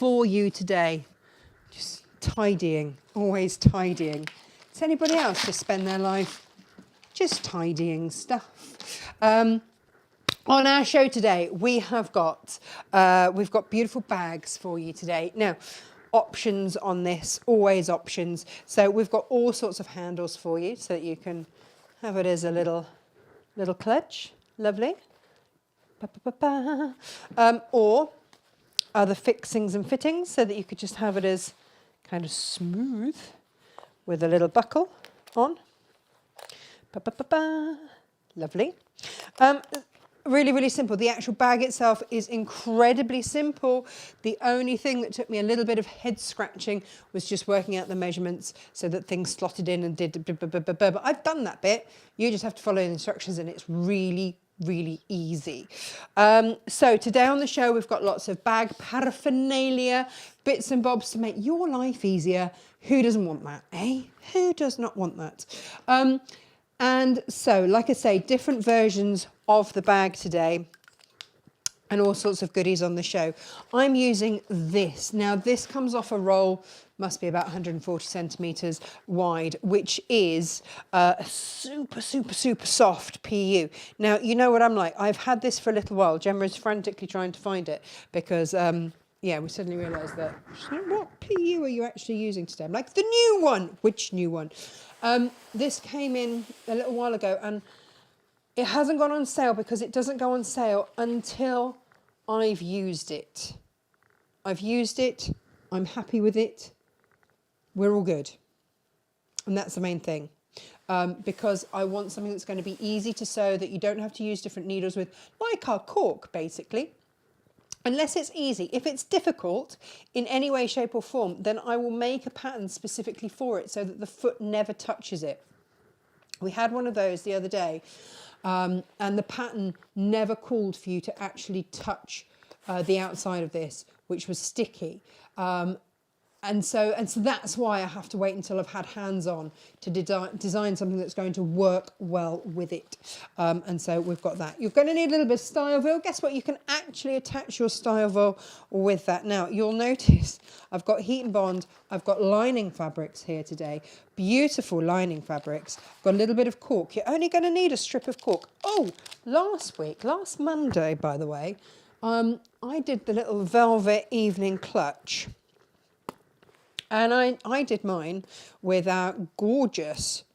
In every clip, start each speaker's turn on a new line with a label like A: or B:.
A: for you today. Just tidying, always tidying. Does anybody else just spend their life just tidying stuff? On our show today, we've got beautiful bags for you today. Now, options on this, always options. So we've got all sorts of handles for you so that you can have it as a little clutch. Lovely. Or other fixings and fittings so that you could just have it as kind of smooth with a little buckle on. Lovely. Really, really simple. The actual bag itself is incredibly simple. The only thing that took me a little bit of head scratching was just working out the measurements so that things slotted in and did. But I've done that bit. You just have to follow the instructions and it's really, really easy. So today on the show, we've got lots of bag paraphernalia, bits and bobs to make your life easier. Who doesn't want that, eh? Who does not want that? And so, like I say, different versions of the bag today and all sorts of goodies on the show. I'm using this. Now, this comes off a roll, must be about 140 centimetres wide, which is a super, super, super soft PU. Now, you know what I'm like. I've had this for a little while. Gemma is frantically trying to find it because... yeah, we suddenly realised that, what PU are you actually using today? I'm like, the new one. Which new one? This came in a little while ago and it hasn't gone on sale because it doesn't go on sale until I've used it. I've used it. I'm happy with it. We're all good. And that's the main thing. Because I want something that's going to be easy to sew that you don't have to use different needles with, like our cork, basically. Unless it's easy. If it's difficult in any way, shape or form, then I will make a pattern specifically for it so that the foot never touches it. We had one of those the other day and the pattern never called for you to actually touch the outside of this, which was sticky. And so that's why I have to wait until I've had hands on to design something that's going to work well with it. And so we've got that. You're going to need a little bit of Styleville. Guess what? You can actually attach your Styleville with that. Now, you'll notice I've got heat and bond. I've got lining fabrics here today. Beautiful lining fabrics. Got a little bit of cork. You're only going to need a strip of cork. Oh, last Monday, by the way, I did the little velvet evening clutch. And I did mine with our gorgeous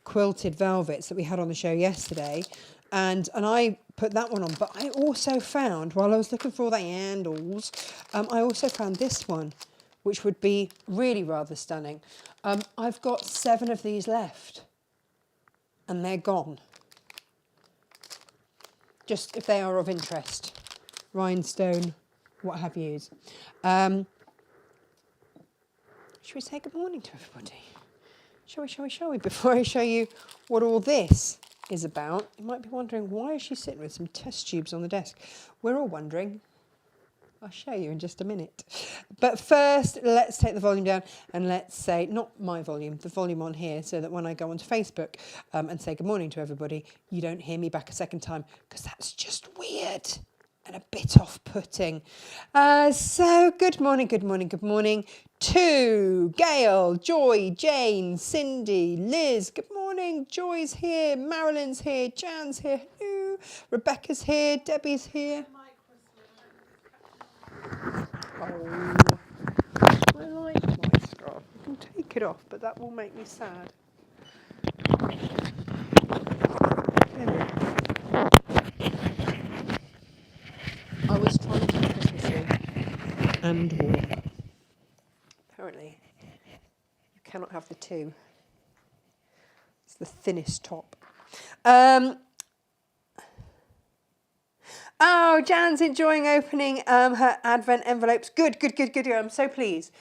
A: quilted velvets that we had on the show yesterday. And I put that one on. But I also found, while I was looking for all the handles, I also found this one, which would be really rather stunning. I've got 7 of these left. And they're gone. Just if they are of interest. Rhinestone, what have yous. Should we say good morning to everybody? Shall we? Before I show you what all this is about, you might be wondering, why is she sitting with some test tubes on the desk? We're all wondering. I'll show you in just a minute. But first, let's take the volume down and let's say, not my volume, the volume on here, so that when I go onto Facebook and say good morning to everybody, you don't hear me back a second time, because that's just weird and a bit off-putting. So good morning to Gail, Joy, Jane, Cindy, Liz. Good morning. Joy's here, Marilyn's here, Jan's here, hello. Rebecca's here, Debbie's here. Oh, I like my scarf. I can take it off, but that will make me sad. I was trying to be Christmassy and warm. Apparently, you cannot have the two. It's the thinnest top. Oh, Jan's enjoying opening her Advent envelopes. Good. I'm so pleased.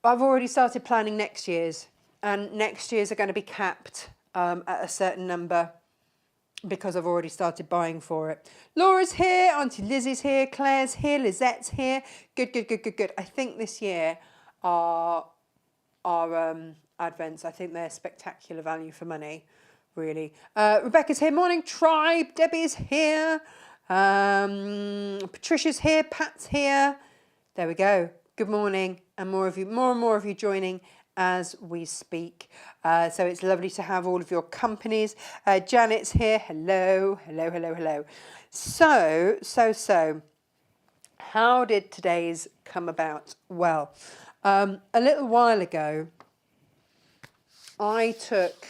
A: I've already started planning next year's, and next year's are going to be capped at a certain number because I've already started buying for it. Laura's here, Auntie Lizzie's here, Claire's here, Lizette's here. Good. I think this year our Advents, I think they're spectacular value for money, really. Rebecca's here. Morning, Tribe. Debbie's here. Patricia's here. Pat's here. There we go. Good morning, and more and more of you joining as we speak. So it's lovely to have all of your companies. Janet's here. Hello, hello, hello, hello. So, how did today's come about? Well, a little while ago, I took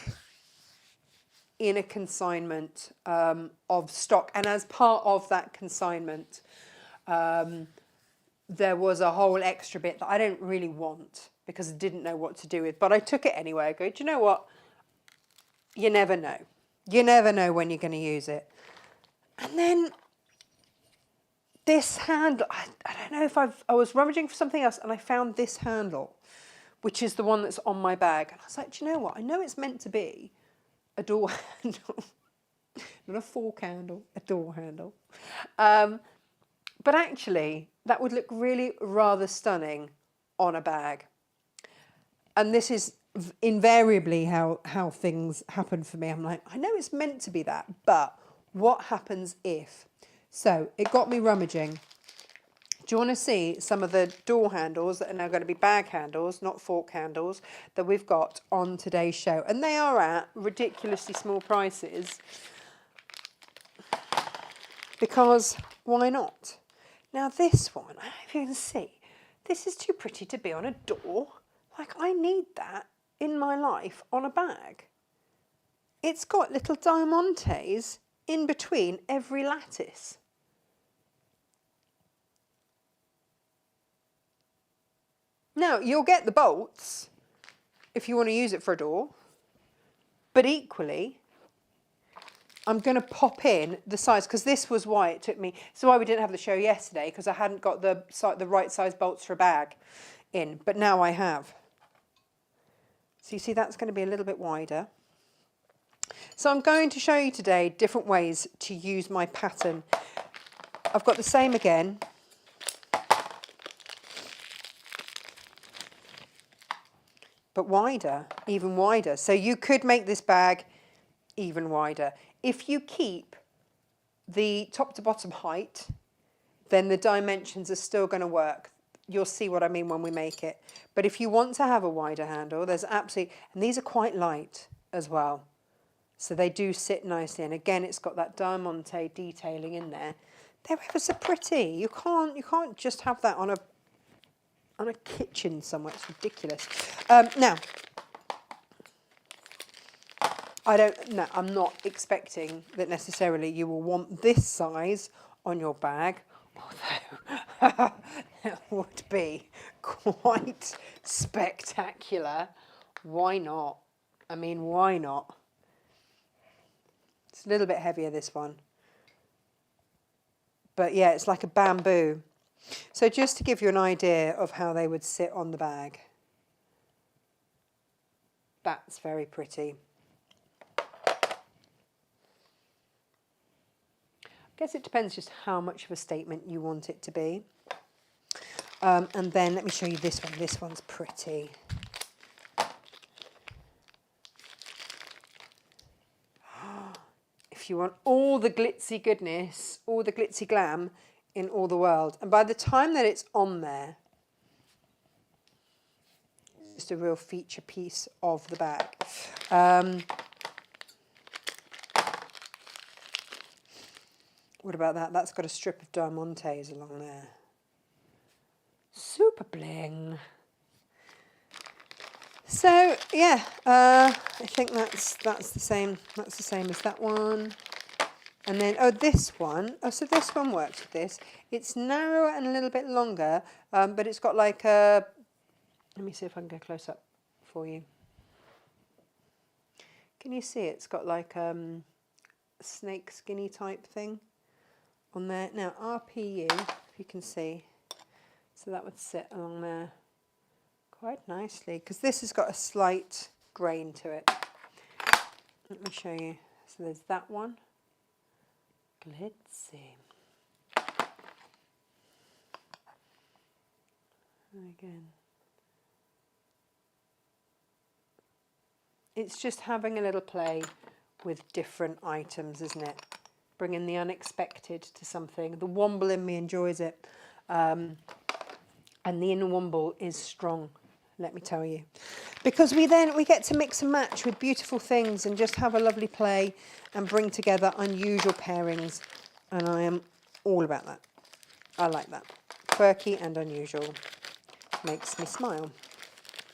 A: in a consignment of stock, and as part of that consignment, there was a whole extra bit that I didn't really want because I didn't know what to do with, but I took it anyway. I go, do you know what? You never know. You never know when you're going to use it. And then this handle, I don't know if I was rummaging for something else and I found this handle, which is the one that's on my bag. And I was like, do you know what? I know it's meant to be a door handle, not a fork handle, a door handle. But actually, that would look really rather stunning on a bag. And this is invariably how things happen for me. I'm like, I know it's meant to be that, but what happens if? So it got me rummaging. Do you want to see some of the door handles that are now going to be bag handles, not fork handles, that we've got on today's show? And they are at ridiculously small prices. Because why not? Now this one, I don't know if you can see, this is too pretty to be on a door. Like, I need that in my life on a bag. It's got little diamantes in between every lattice. Now, you'll get the bolts if you want to use it for a door, but equally, I'm going to pop in the size, because this was why it took me, so why we didn't have the show yesterday, because I hadn't got the right size bolts for a bag in, but now I have. So you see that's going to be a little bit wider. So I'm going to show you today different ways to use my pattern. I've got the same again. But wider, even wider. So you could make this bag even wider. If you keep the top to bottom height, then the dimensions are still going to work. You'll see what I mean when we make it. But if you want to have a wider handle, there's absolutely, and these are quite light as well. So they do sit nicely. And again, it's got that diamante detailing in there. They're ever so pretty. You can't just have that on a kitchen somewhere. It's ridiculous. Now, I'm not expecting that necessarily you will want this size on your bag, although that would be quite spectacular. Why not? I mean, why not? It's a little bit heavier, this one. But yeah, it's like a bamboo. So just to give you an idea of how they would sit on the bag. That's very pretty. I guess it depends just how much of a statement you want it to be. And then let me show you this one. This one's pretty. If you want all the glitzy goodness, all the glitzy glam in all the world. And by the time that it's on there, it's just a real feature piece of the bag. What about that? That's got a strip of diamantes along there. Super bling. So yeah, I think that's the same. That's the same as that one. And then this one. Oh, so this one works with this. It's narrower and a little bit longer, but it's got like a. Let me see if I can go close up for you. Can you see it's got like a snake skinny type thing on there? Now RPU, if you can see, so that would sit along there quite nicely, because this has got a slight grain to it. Let me show you. So there's that one. Glitzy. And again. It's just having a little play with different items, isn't it? Bringing the unexpected to something. The womble in me enjoys it. And the inner womble is strong, let me tell you. Because we get to mix and match with beautiful things and just have a lovely play and bring together unusual pairings. And I am all about that. I like that. Quirky and unusual. Makes me smile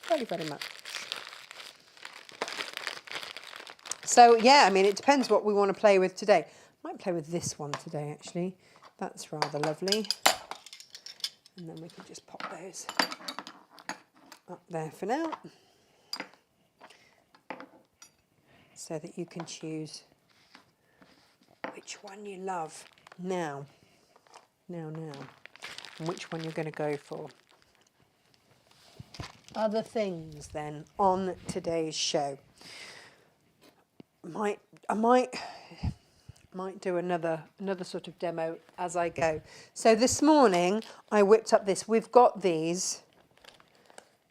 A: very, very much. So yeah, I mean, it depends what we want to play with today. Might play with this one today, actually. That's rather lovely. And then we can just pop those up there for now, so that you can choose which one you love now, and which one you're going to go for. Other things then on today's show. I might do another sort of demo as I go. So this morning I whipped up this. We've got these.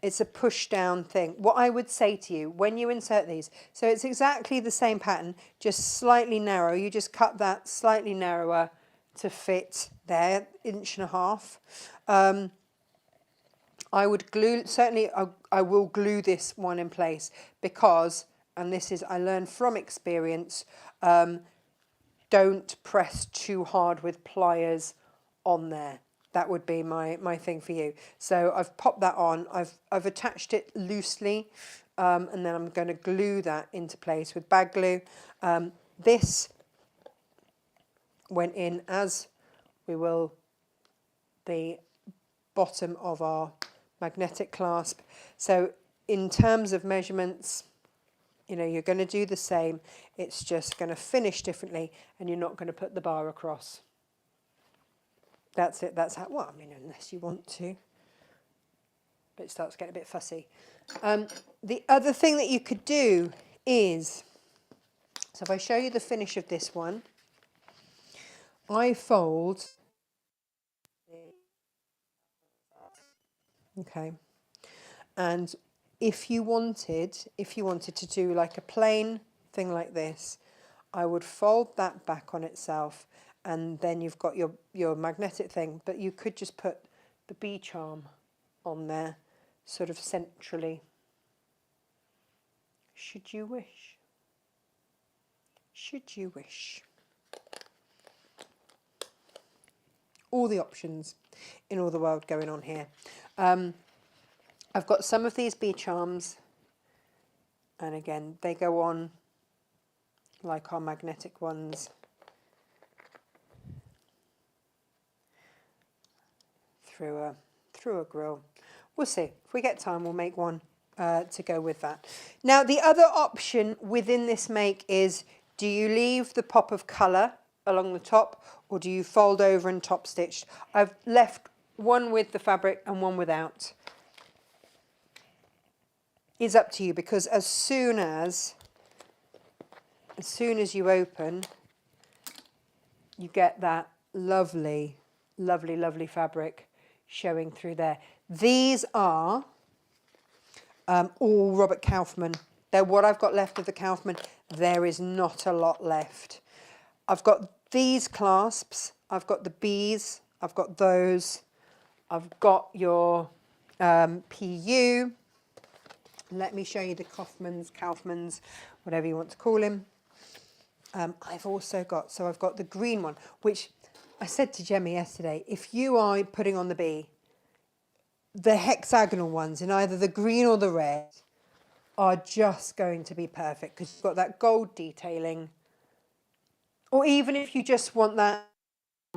A: It's a push down thing. What I would say to you when you insert these, so it's exactly the same pattern, just slightly narrow. You just cut that slightly narrower to fit there, 1.5 inches. I would glue, certainly I will glue this one in place because, and this is, I learned from experience, don't press too hard with pliers on there. That would be my thing for you. So I've popped that on, I've attached it loosely, and then I'm going to glue that into place with bag glue. This went in, as we will the bottom of our magnetic clasp. So in terms of measurements, you know, you're going to do the same. It's just going to finish differently, and you're not going to put the bar across. That's it. That's how, well, I mean, unless you want to. But it starts getting a bit fussy. The other thing that you could do is, so if I show you the finish of this one, I fold, okay, and if you wanted to do like a plain thing like this, I would fold that back on itself, and then you've got your magnetic thing, but you could just put the bee charm on there, sort of centrally, should you wish. Should you wish. All the options in all the world going on here. I've got some of these bee charms, and again, they go on like our magnetic ones. Through a grill. We'll see. If we get time, we'll make one to go with that. Now, the other option within this make is, do you leave the pop of colour along the top, or do you fold over and top stitch? I've left one with the fabric and one without. It's up to you, because as soon as you open, you get that lovely, lovely, lovely fabric showing through there. These are all Robert Kaufman. They're what I've got left of the Kaufman. There is not a lot left. I've got these clasps. I've got the bees. I've got those. I've got your PU. Let me show you the Kaufmans, whatever you want to call him. I've also got, so I've got the green one, which I said to Jemmy yesterday, if you are putting on the bee, the hexagonal ones in either the green or the red are just going to be perfect, because you've got that gold detailing. Or even if you just want that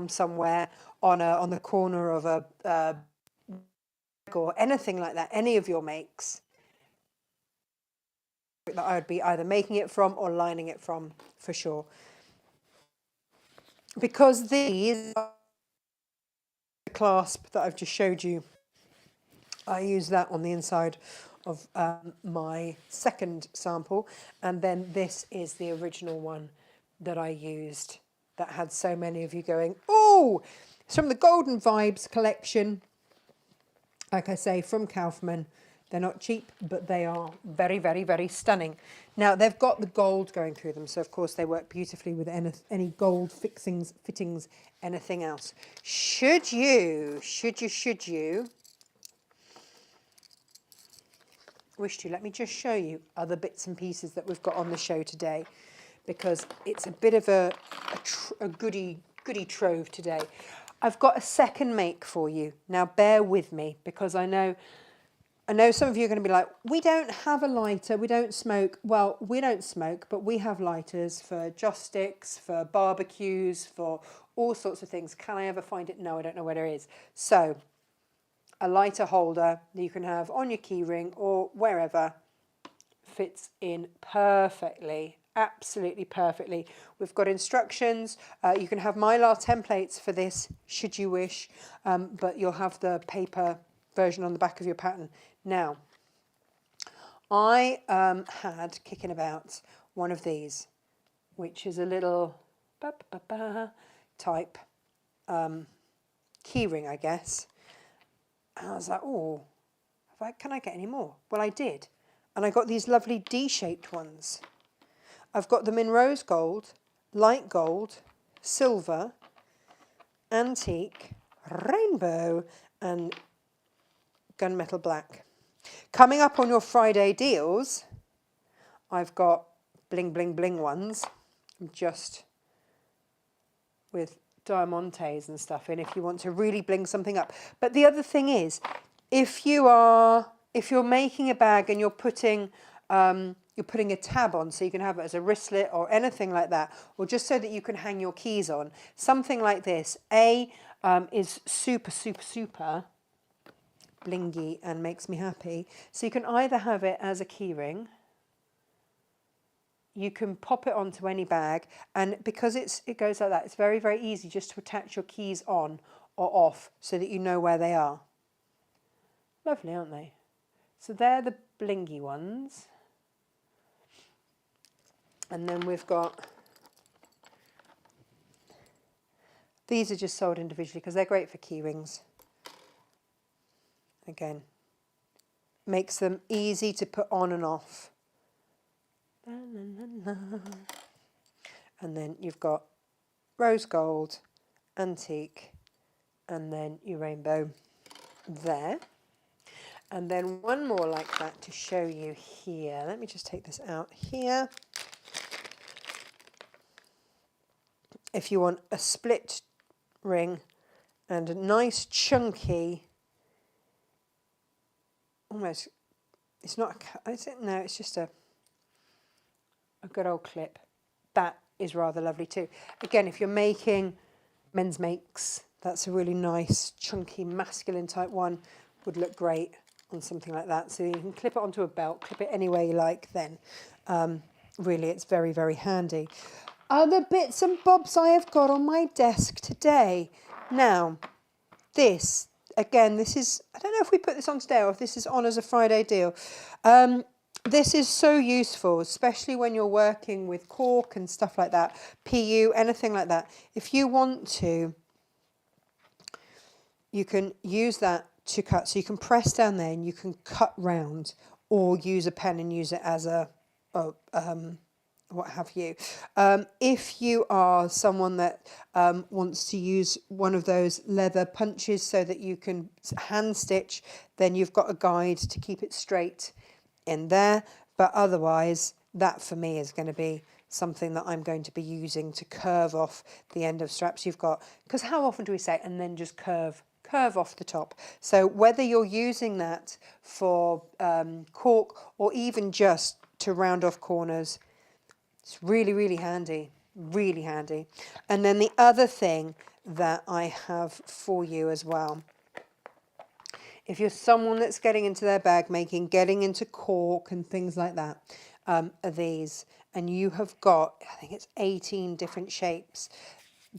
A: somewhere on the corner of a or anything like that, any of your makes that I would be either making it from or lining it from, for sure. Because these are the clasp that I've just showed you, I use that on the inside of my second sample, and then this is the original one that I used that had so many of you going, oh, it's from the Golden Vibes collection. Like I say, from Kaufman. They're not cheap, but they are very, very, very stunning. Now, they've got the gold going through them, so of course they work beautifully with any gold fittings, anything else. Should you wish to, let me just show you other bits and pieces that we've got on the show today, because it's a bit of a goody trove today. I've got a second make for you. Now bear with me, because I know some of you are going to be like, we don't have a lighter, we don't smoke. Well, we don't smoke, but we have lighters for joss sticks, for barbecues, for all sorts of things. Can I ever find it? No, I don't know where there is. So a lighter holder that you can have on your key ring or wherever, fits in perfectly, absolutely perfectly. We've got instructions. You can have Mylar templates for this should you wish, but you'll have the paper version on the back of your pattern. Now, I had kicking about one of these, which is a little type key ring, I guess. And I was like, oh, can I get any more? Well, I did. And I got these lovely D-shaped ones. I've got them in rose gold, light gold, silver, antique, rainbow, and gunmetal black. Coming up on your Friday deals, I've got bling, bling, bling ones, just with diamantes and stuff in if you want to really bling something up. But the other thing is, if you're making a bag and you're putting a tab on so you can have it as a wristlet or anything like that, or just so that you can hang your keys on, something like this, is super, super, super blingy and makes me happy. So you can either have it as a key ring, you can pop it onto any bag, and because it goes like that, it's very, very easy just to attach your keys on or off so that you know where they are. Lovely, aren't they? So they're the blingy ones. And then we've got, these are just sold individually because they're great for key rings. Again, makes them easy to put on and off. And then you've got rose gold, antique, and then your rainbow there. And then one more like that to show you here. Let me just take this out here. If you want a split ring and a nice chunky, almost, it's not a, is it? No, it's just a good old clip. That is rather lovely too. Again, if you're making men's makes, that's a really nice, chunky, masculine type one. Would look great on something like that. So you can clip it onto a belt, clip it any way you like then. Really, it's very, very handy. Other bits and bobs I have got on my desk today. Now, this, again, this is, I don't know if we put this on today or if this is on as a Friday deal. This is so useful, especially when you're working with cork and stuff like that, PU, anything like that. If you want to, you can use that to cut. So you can press down there and you can cut round, or use a pen and use it as a what have you. If you are someone that wants to use one of those leather punches so that you can hand stitch, then you've got a guide to keep it straight in there. But otherwise, that for me is going to be something that I'm going to be using to curve off the end of straps. You've got, because how often do we say, and then just curve off the top? So whether you're using that for cork or even just to round off corners, it's really, really handy, really handy. And then the other thing that I have for you as well, if you're someone that's getting into their bag making, getting into cork and things like that, are these. And you have got, I think it's 18 different shapes.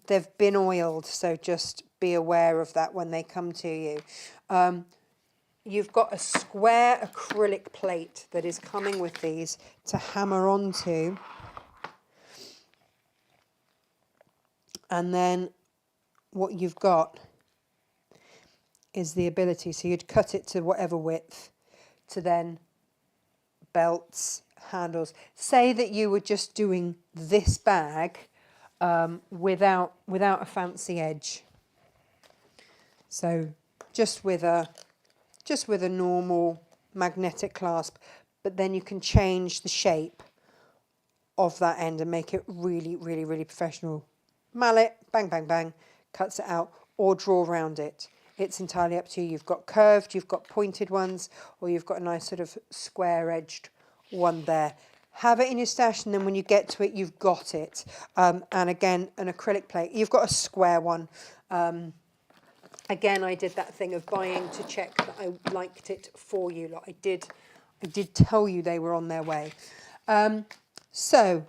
A: They've been oiled, so just be aware of that when they come to you. You've got a square acrylic plate that is coming with these to hammer onto. And then what you've got is the ability, so you'd cut it to whatever width, to then belts, handles. Say that you were just doing this bag without a fancy edge. So just with a normal magnetic clasp, but then you can change the shape of that end and make it really, really, really professional. Mallet, bang, bang, bang, cuts it out, or draw around it. It's entirely up to you. You've got curved, you've got pointed ones, or you've got a nice sort of square-edged one there. Have it in your stash, and then when you get to it, you've got it. And again, an acrylic plate. You've got a square one. Again, I did that thing of buying to check that I liked it for you. Like I did tell you they were on their way. So,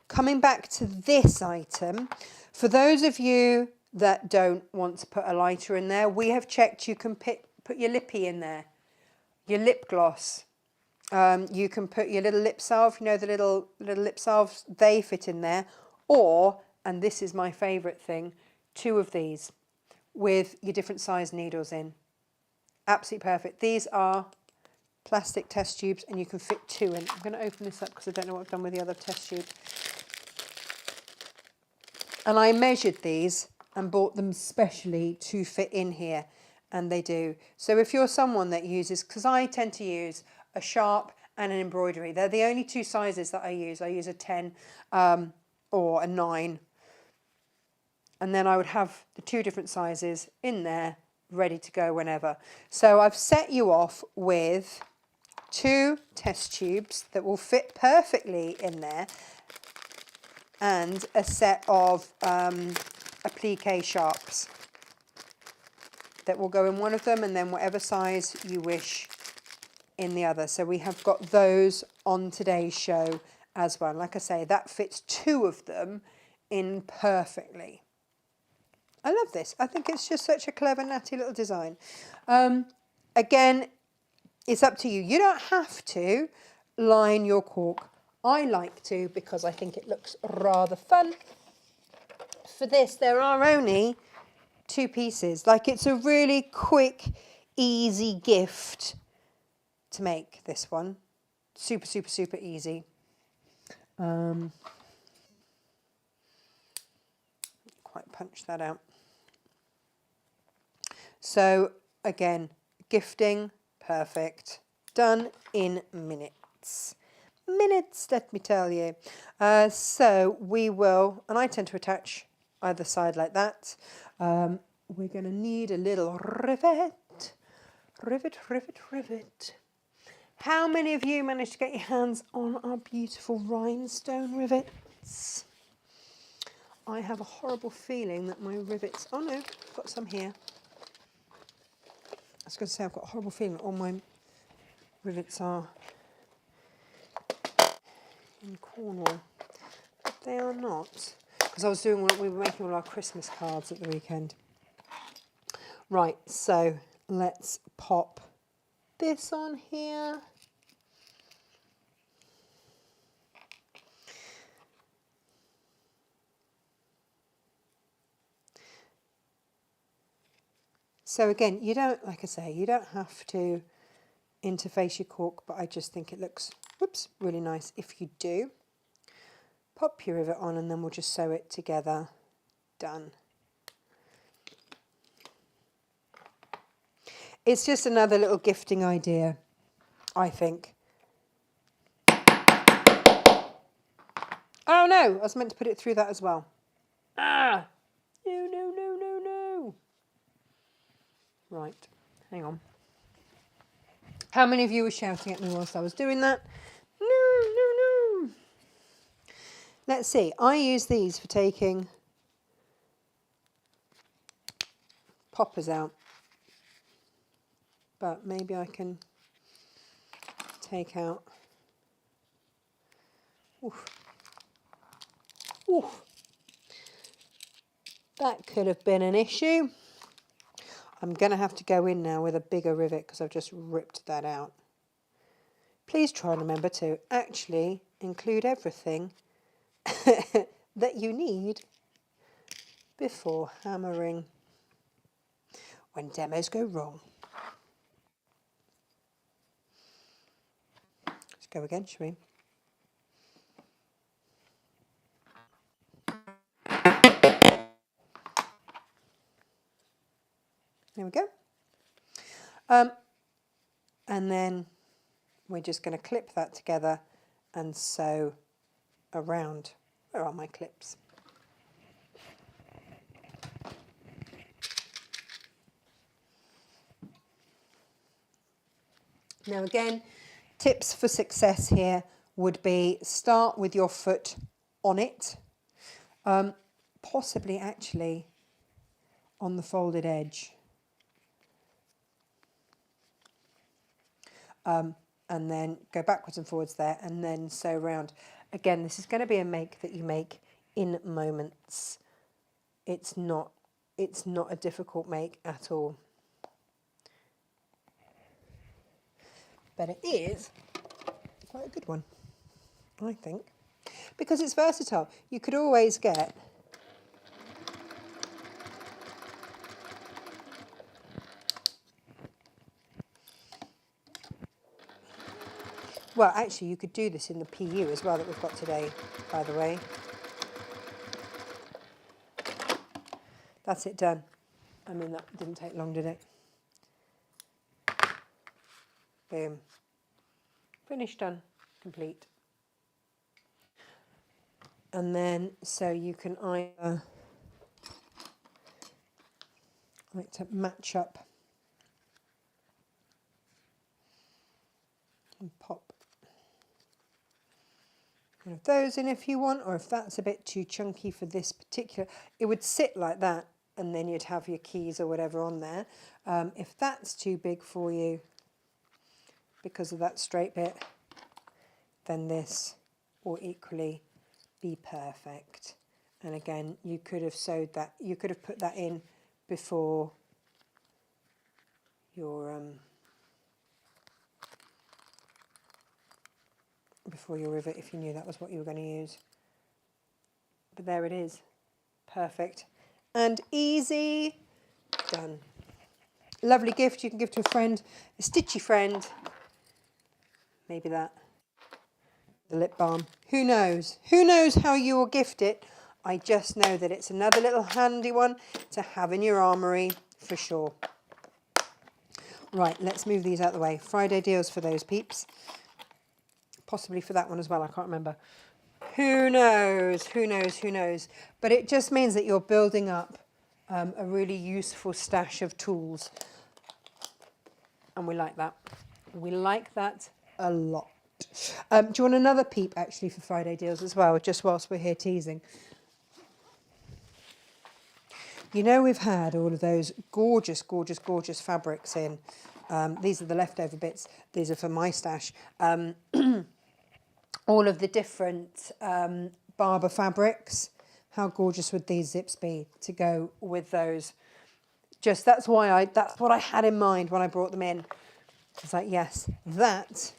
A: coming back to this item, for those of you that don't want to put a lighter in there, we have checked you can put your lippy in there, your lip gloss. You can put your little lip salve, you know, the little lip salves, they fit in there. Or, and this is my favourite thing, 2 of these with your different size needles in. Absolutely perfect. These are plastic test tubes and you can fit 2 in. I'm going to open this up because I don't know what I've done with the other test tube. And I measured these and bought them specially to fit in here, and they do. So if you're someone that uses, because I tend to use a sharp and an embroidery, they're the only 2 sizes that I use. I use a 10 or a 9. And then I would have the 2 different sizes in there, ready to go whenever. So I've set you off with 2 test tubes that will fit perfectly in there, and a set of applique sharps that will go in one of them, and then whatever size you wish in the other. So we have got those on today's show as well. Like I say, that fits 2 of them in perfectly. I love this. I think it's just such a clever, natty little design. Again, it's up to you. You don't have to line your cork. I like to because I think it looks rather fun. For this, there are only 2 pieces. Like, it's a really quick, easy gift to make, this one. Super, super, super easy. Quite punch that out. So, again, gifting, perfect. Done in minutes. Minutes, let me tell you. So we will, and I tend to attach either side like that. We're going to need a little rivet. Rivet, rivet, rivet. How many of you managed to get your hands on our beautiful rhinestone rivets? I have a horrible feeling that my rivets, oh no, I've got some here. I was going to say I've got a horrible feeling that all my rivets are in Cornwall, but they are not, because I was doing, we were making all our Christmas cards at the weekend. Right, so let's pop this on here. So again, you don't, like I say, you don't have to interface your cork, but I just think it looks, whoops, really nice if you do. Pop your rivet on and then we'll just sew it together. Done. It's just another little gifting idea, I think. Oh no, I was meant to put it through that as well. Ah! No, no, no, no, no. Right, hang on. How many of you were shouting at me whilst I was doing that? No, no, no. Let's see, I use these for taking poppers out. But maybe I can take out. Oof. Oof. That could have been an issue. I'm going to have to go in now with a bigger rivet because I've just ripped that out. Please try and remember to actually include everything that you need before hammering when demos go wrong. Let's go again, shall we? There we go. And then we're just going to clip that together and sew around. Where are my clips? Now again, tips for success here would be start with your foot on it, possibly actually on the folded edge. And then go backwards and forwards there and then sew around. Again, this is going to be a make that you make in moments. It's not a difficult make at all. But it is quite a good one, I think, because it's versatile. You could always get well, actually, you could do this in the PU as well that we've got today, by the way. That's it done. I mean, that didn't take long, did it? Boom. Finished, done, complete. And then, so you can either like to match up and pop one of those in if you want, or if that's a bit too chunky for this particular, it would sit like that and then you'd have your keys or whatever on there. If that's too big for you because of that straight bit, then this will equally be perfect. And again, you could have sewed that, you could have put that in before your rivet if you knew that was what you were going to use. But there it is, perfect and easy, done. Lovely gift you can give to a friend, a stitchy friend, maybe that, the lip balm. Who knows how you will gift it. I just know that it's another little handy one to have in your armoury for sure. Right, let's move these out of the way. Friday deals for those peeps. Possibly for that one as well, I can't remember. Who knows? But it just means that you're building up a really useful stash of tools. And we like that. We like that a lot. Do you want another peep actually for Friday deals as well, just whilst we're here teasing? You know, we've had all of those gorgeous fabrics in. These are the leftover bits. These are for my stash. All of the different Barber fabrics. How gorgeous would these zips be to go with those? Just that's what I had in mind when I brought them in. It's like, yes, that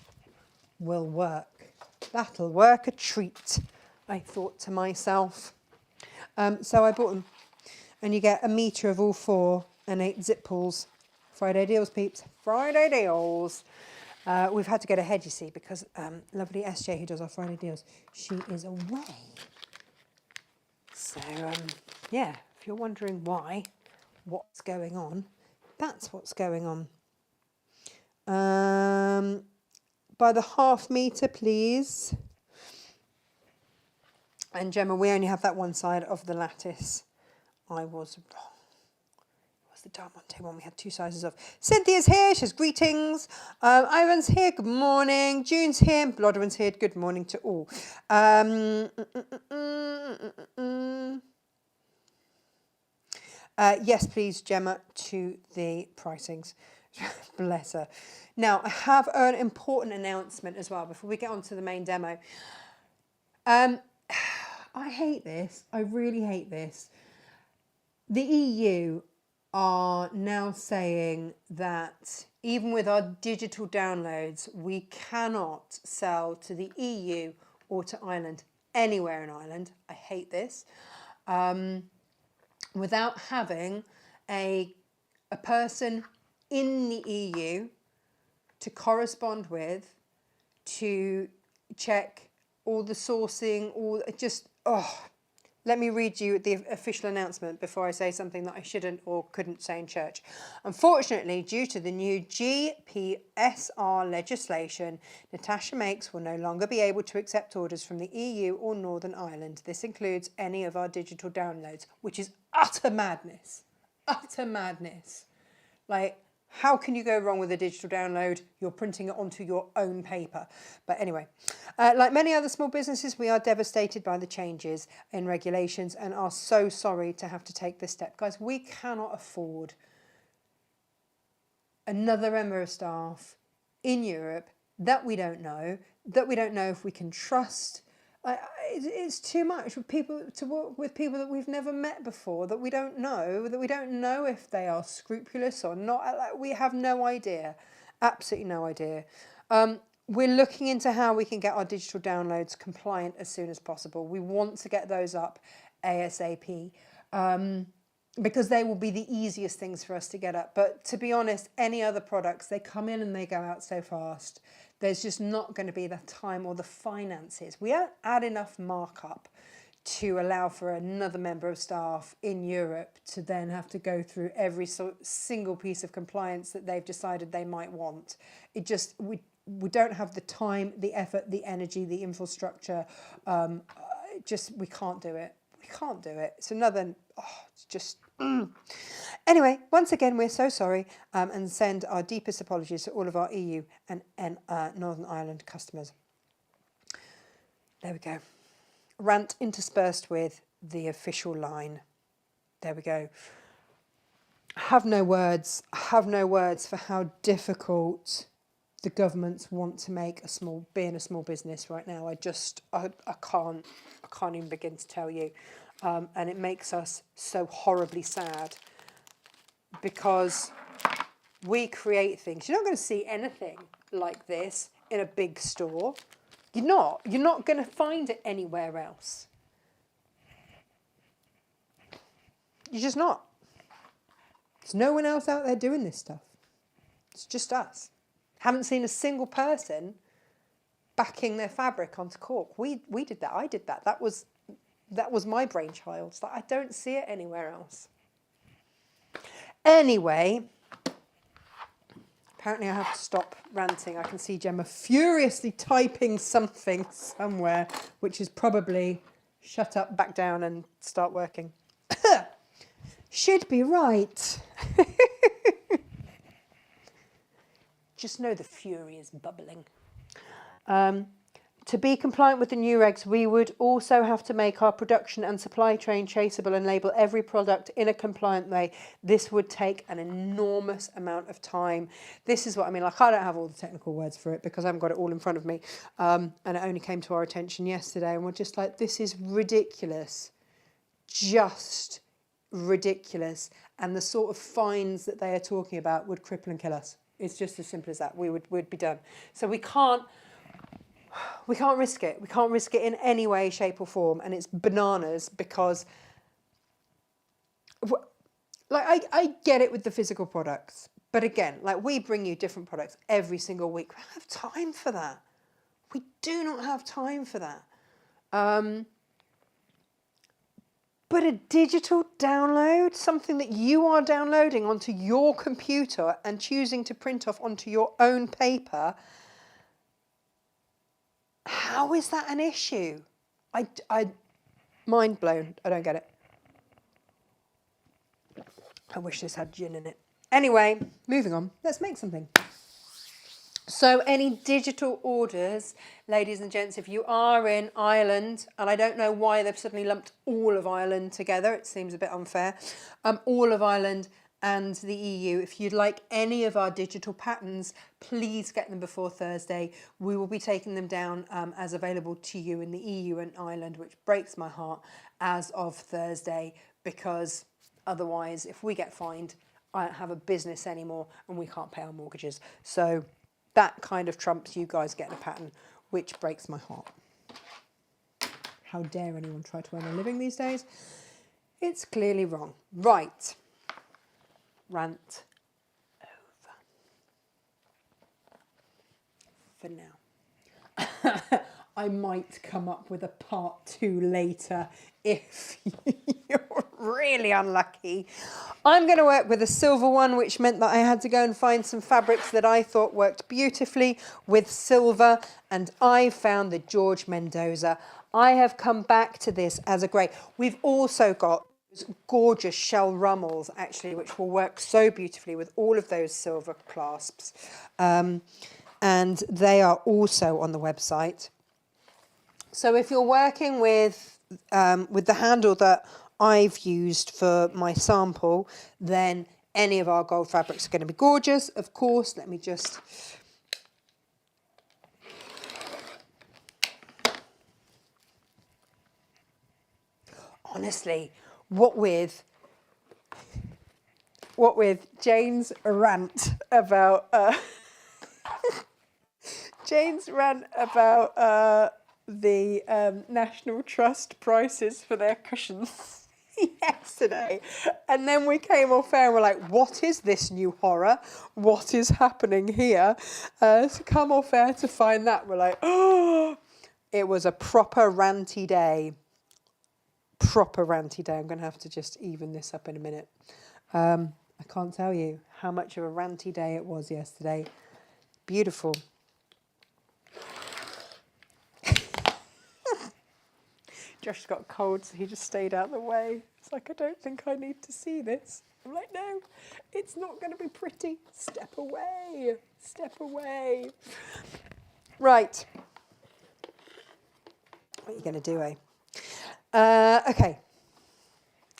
A: will work. That'll work a treat, I thought to myself. So I bought them. And you get a metre of all 4 and 8 zip pulls. Friday deals, peeps. Friday deals. We've had to get ahead, you see, because lovely SJ, who does our Friday deals, she is away. So, yeah, if you're wondering what's going on, that's what's going on. By the ½ metre, please. And Gemma, we only have that one side of the lattice. I was wrong. It was the Diamante one we had 2 sizes of. Cynthia's here, she says greetings. Ivan's here, good morning. June's here, Blodderman's here, good morning to all. Yes, please, Gemma, to the pricings. Bless her. Now, I have an important announcement as well before we get on to the main demo. I hate this. I really hate this. The EU are now saying that even with our digital downloads, we cannot sell to the EU or to Ireland, anywhere in Ireland. I hate this. Without having a person in the EU to correspond with, to check all the sourcing, all just, Let me read you the official announcement before I say something that I shouldn't or couldn't say in church. Unfortunately, due to the new GPSR legislation, Natasha Makes will no longer be able to accept orders from the EU or Northern Ireland. This includes any of our digital downloads, which is utter madness. Utter madness. Like, how can you go wrong with a digital download? You're printing it onto your own paper. But anyway, like many other small businesses, we are devastated by the changes in regulations and are so sorry to have to take this step. Guys, we cannot afford another member of staff in Europe that we don't know if we can trust. It's too much for people to work with people that we've never met before, that we don't know if they are scrupulous or not. Like, we have no idea, absolutely no idea. We're looking into how we can get our digital downloads compliant as soon as possible. We want to get those up ASAP because they will be the easiest things for us to get up. But to be honest, any other products, they come in and they go out so fast. There's just not going to be the time or the finances. We don't add enough markup to allow for another member of staff in Europe to then have to go through every single piece of compliance that they've decided they might want. It just, we don't have the time, the effort, the energy, the infrastructure. We can't do it. We can't do it. It's another, it's just... Anyway, once again, we're so sorry and send our deepest apologies to all of our EU and Northern Ireland customers. There we go. Rant interspersed with the official line. There we go. I have no words for how difficult the governments want to make being a small business right now. I can't even begin to tell you. And it makes us so horribly sad because we create things. You're not going to see anything like this in a big store. You're not going to find it anywhere else. You're just not. There's no one else out there doing this stuff. It's just us. Haven't seen a single person backing their fabric onto cork. We did that. I did that. That was my brainchild. It's like, I don't see it anywhere else. Anyway, apparently I have to stop ranting. I can see Gemma furiously typing something somewhere, which is probably shut up, back down and start working. Should be right. Just know the fury is bubbling. To be compliant with the new regs, we would also have to make our production and supply chain traceable and label every product in a compliant way. This would take an enormous amount of time. This is what I mean. Like, I don't have all the technical words for it because I haven't got it all in front of me. And it only came to our attention yesterday. And we're just like, this is ridiculous. Just ridiculous. And the sort of fines that they are talking about would cripple and kill us. It's just as simple as that. We'd be done. So we can't risk it. We can't risk it in any way, shape or form. And it's bananas because, like, I get it with the physical products. But again, like, we bring you different products every single week. We don't have time for that. We do not have time for that. But a digital download, something that you are downloading onto your computer and choosing to print off onto your own paper, how is that an issue? I mind blown. I don't get it. I wish this had gin in it. Anyway, moving on. Let's make something. So any digital orders, ladies and gents, if you are in Ireland, and I don't know why they've suddenly lumped all of Ireland together, it seems a bit unfair, all of Ireland and the EU, if you'd like any of our digital patterns, please get them before Thursday. We will be taking them down as available to you in the EU and Ireland, which breaks my heart, as of Thursday, because otherwise, if we get fined, I don't have a business anymore and we can't pay our mortgages. So that kind of trumps you guys getting a pattern, which breaks my heart. How dare anyone try to earn a living these days? It's clearly wrong. Right. Rant over. For now. I might come up with a part 2 later if you're really unlucky. I'm going to work with a silver one, which meant that I had to go and find some fabrics that I thought worked beautifully with silver, and I found the George Mendoza. I have come back to this as a grey. We've also got gorgeous shell rummels, actually, which will work so beautifully with all of those silver clasps. And they are also on the website. So if you're working with the handle that I've used for my sample, then any of our gold fabrics are going to be gorgeous. Of course, let me just... Honestly, what with Jane's rant about... Jane's rant about the National Trust prices for their cushions yesterday, and then we came off air and we're like, what is this new horror? What is happening here? To come off air to find that, we're like, oh, it was a proper ranty day. Proper ranty day. I'm going to have to just even this up in a minute. I can't tell you how much of a ranty day it was yesterday. Beautiful. Josh's got a cold, so he just stayed out of the way. It's like, I don't think I need to see this. I'm like, no, it's not going to be pretty. Step away. Step away. Right. What are you going to do, eh?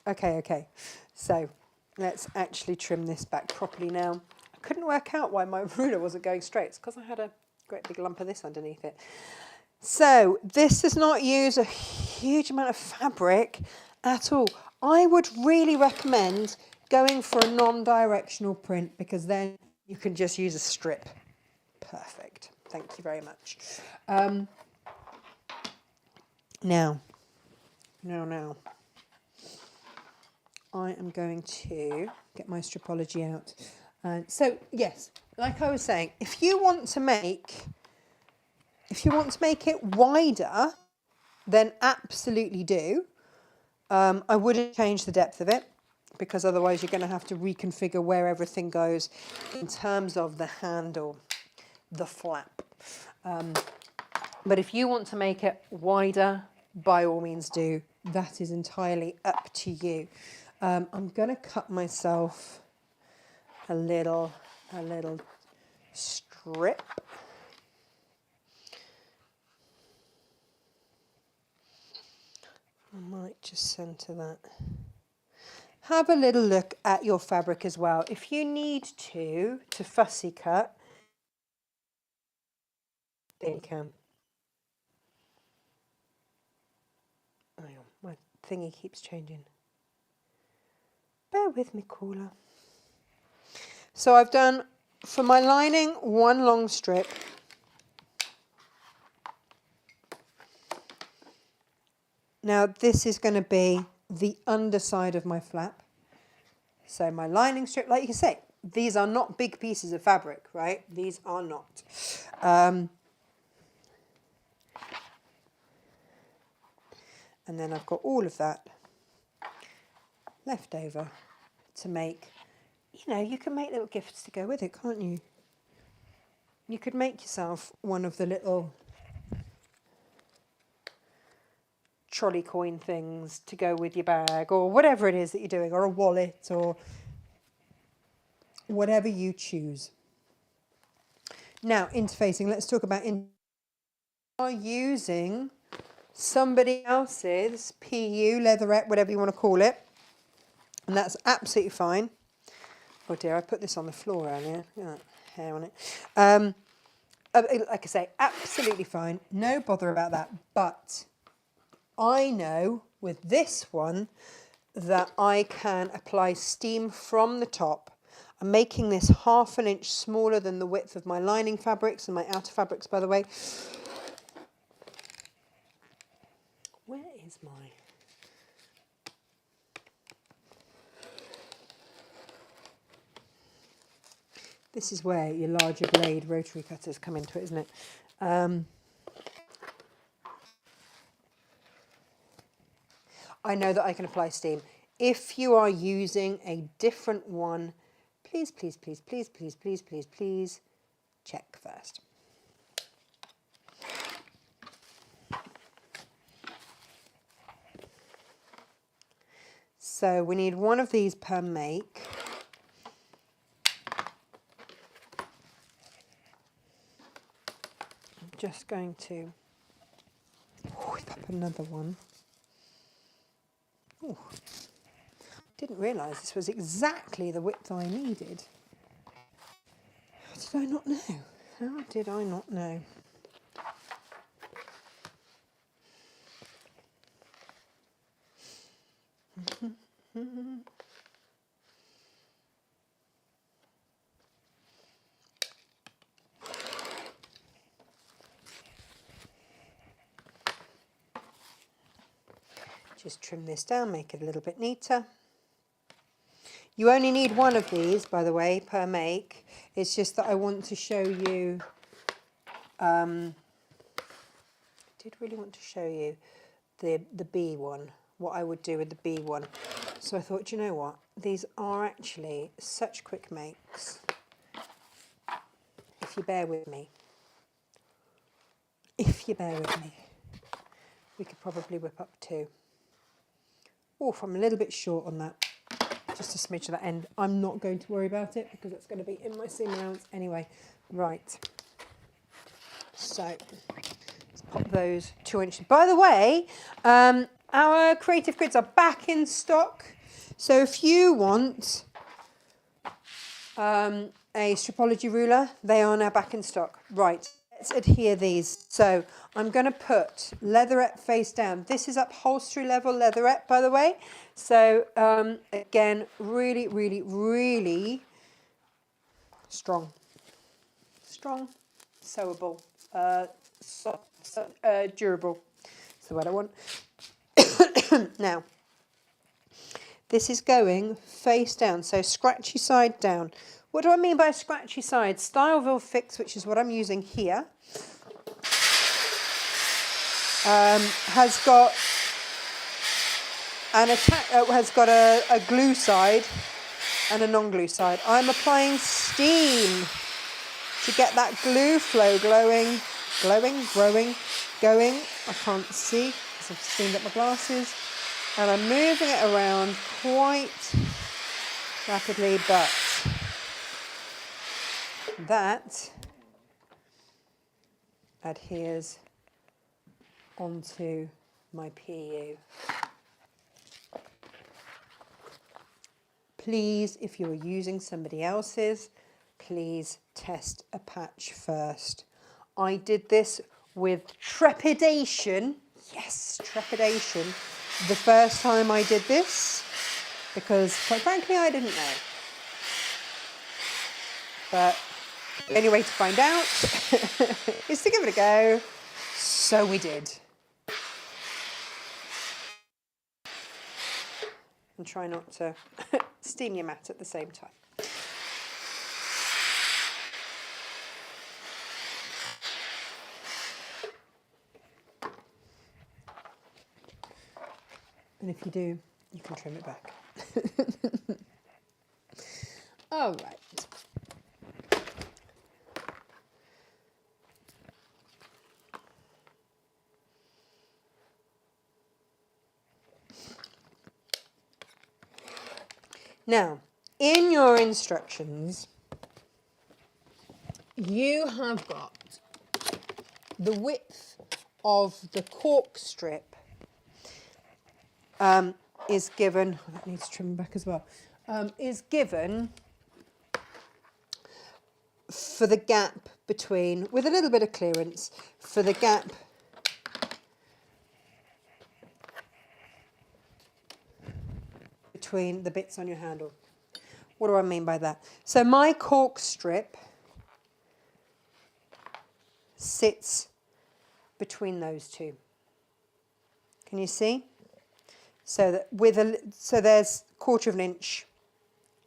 A: Okay. So let's actually trim this back properly now. I couldn't work out why my ruler wasn't going straight. It's because I had a great big lump of this underneath it. So this does not use a huge amount of fabric at all. I would really recommend going for a non-directional print, because then you can just use a strip. Perfect. Thank you very much. Now, I am going to get my stripology out. So yes, like I was saying, if you want to make it wider, then absolutely do. I wouldn't change the depth of it, because otherwise you're going to have to reconfigure where everything goes in terms of the handle, the flap. But if you want to make it wider, by all means do. That is entirely up to you. I'm going to cut myself a little strip. I might just centre that. Have a little look at your fabric as well. If you need to fussy cut, then you can. Hang on, my thingy keeps changing. Bear with me, caller. So I've done, for my lining, one long strip. Now this is going to be the underside of my flap. So my lining strip, like you say, these are not big pieces of fabric, right? These are not. And then I've got all of that left over to make, you can make little gifts to go with it, can't you? You could make yourself one of the little trolley coin things to go with your bag, or whatever it is that you're doing, or a wallet, or whatever you choose. Now, interfacing, let's talk about using somebody else's PU, leatherette, whatever you want to call it, and that's absolutely fine. Oh dear, I put this on the floor earlier. Look at that hair on it. Like I say, absolutely fine. No bother about that. But I know with this one that I can apply steam from the top. I'm making this 1/2 inch smaller than the width of my lining fabrics and my outer fabrics, by the way. Where is my... This is where your larger blade rotary cutters come into it, isn't it? I know that I can apply steam. If you are using a different one, please, please, please, please, please, please, please, please check first. So we need one of these per make. I'm just going to whip up another one. Ooh. Didn't realise this was exactly the width I needed. How did I not know? How did I not know? Just trim this down, make it a little bit neater. You only need one of these, by the way, per make. It's just that I want to show you, I did really want to show you the B one, what I would do with the B one. So I thought, you know what, these are actually such quick makes. If you bear with me, we could probably whip up two. Oh, I'm a little bit short on that. Just a smidge of that end. I'm not going to worry about it because it's going to be in my seam allowance anyway. Right. So let's pop those 2 inches. By the way, our creative grids are back in stock. So if you want a stripology ruler, they are now back in stock. Right. Let's adhere these. So I'm going to put leatherette face down. This is upholstery level leatherette, by the way. So again, really, really, really strong, sewable, durable. That's the word I want. Now, this is going face down, so scratchy side down. What do I mean by scratchy side? Styleville Fix, which is what I'm using here, has got a glue side and a non-glue side. I'm applying steam to get that glue flow growing. I can't see because I've steamed up my glasses. And I'm moving it around quite rapidly, but that adheres onto my PU. Please, if you're using somebody else's, please test a patch first. I did this with trepidation, yes, trepidation, the first time I did this, because quite frankly I didn't know. But the only way to find out is to give it a go. So we did. And try not to steam your mat at the same time. And if you do, you can trim it back. All right. Now, in your instructions, you have got the width of the cork strip is given, that needs trimming back as well, is given for the gap between, with a little bit of clearance, for the gap between the bits on your handle. What do I mean by that? So my cork strip sits between those two. Can you see? So that so there's 1/4 of an inch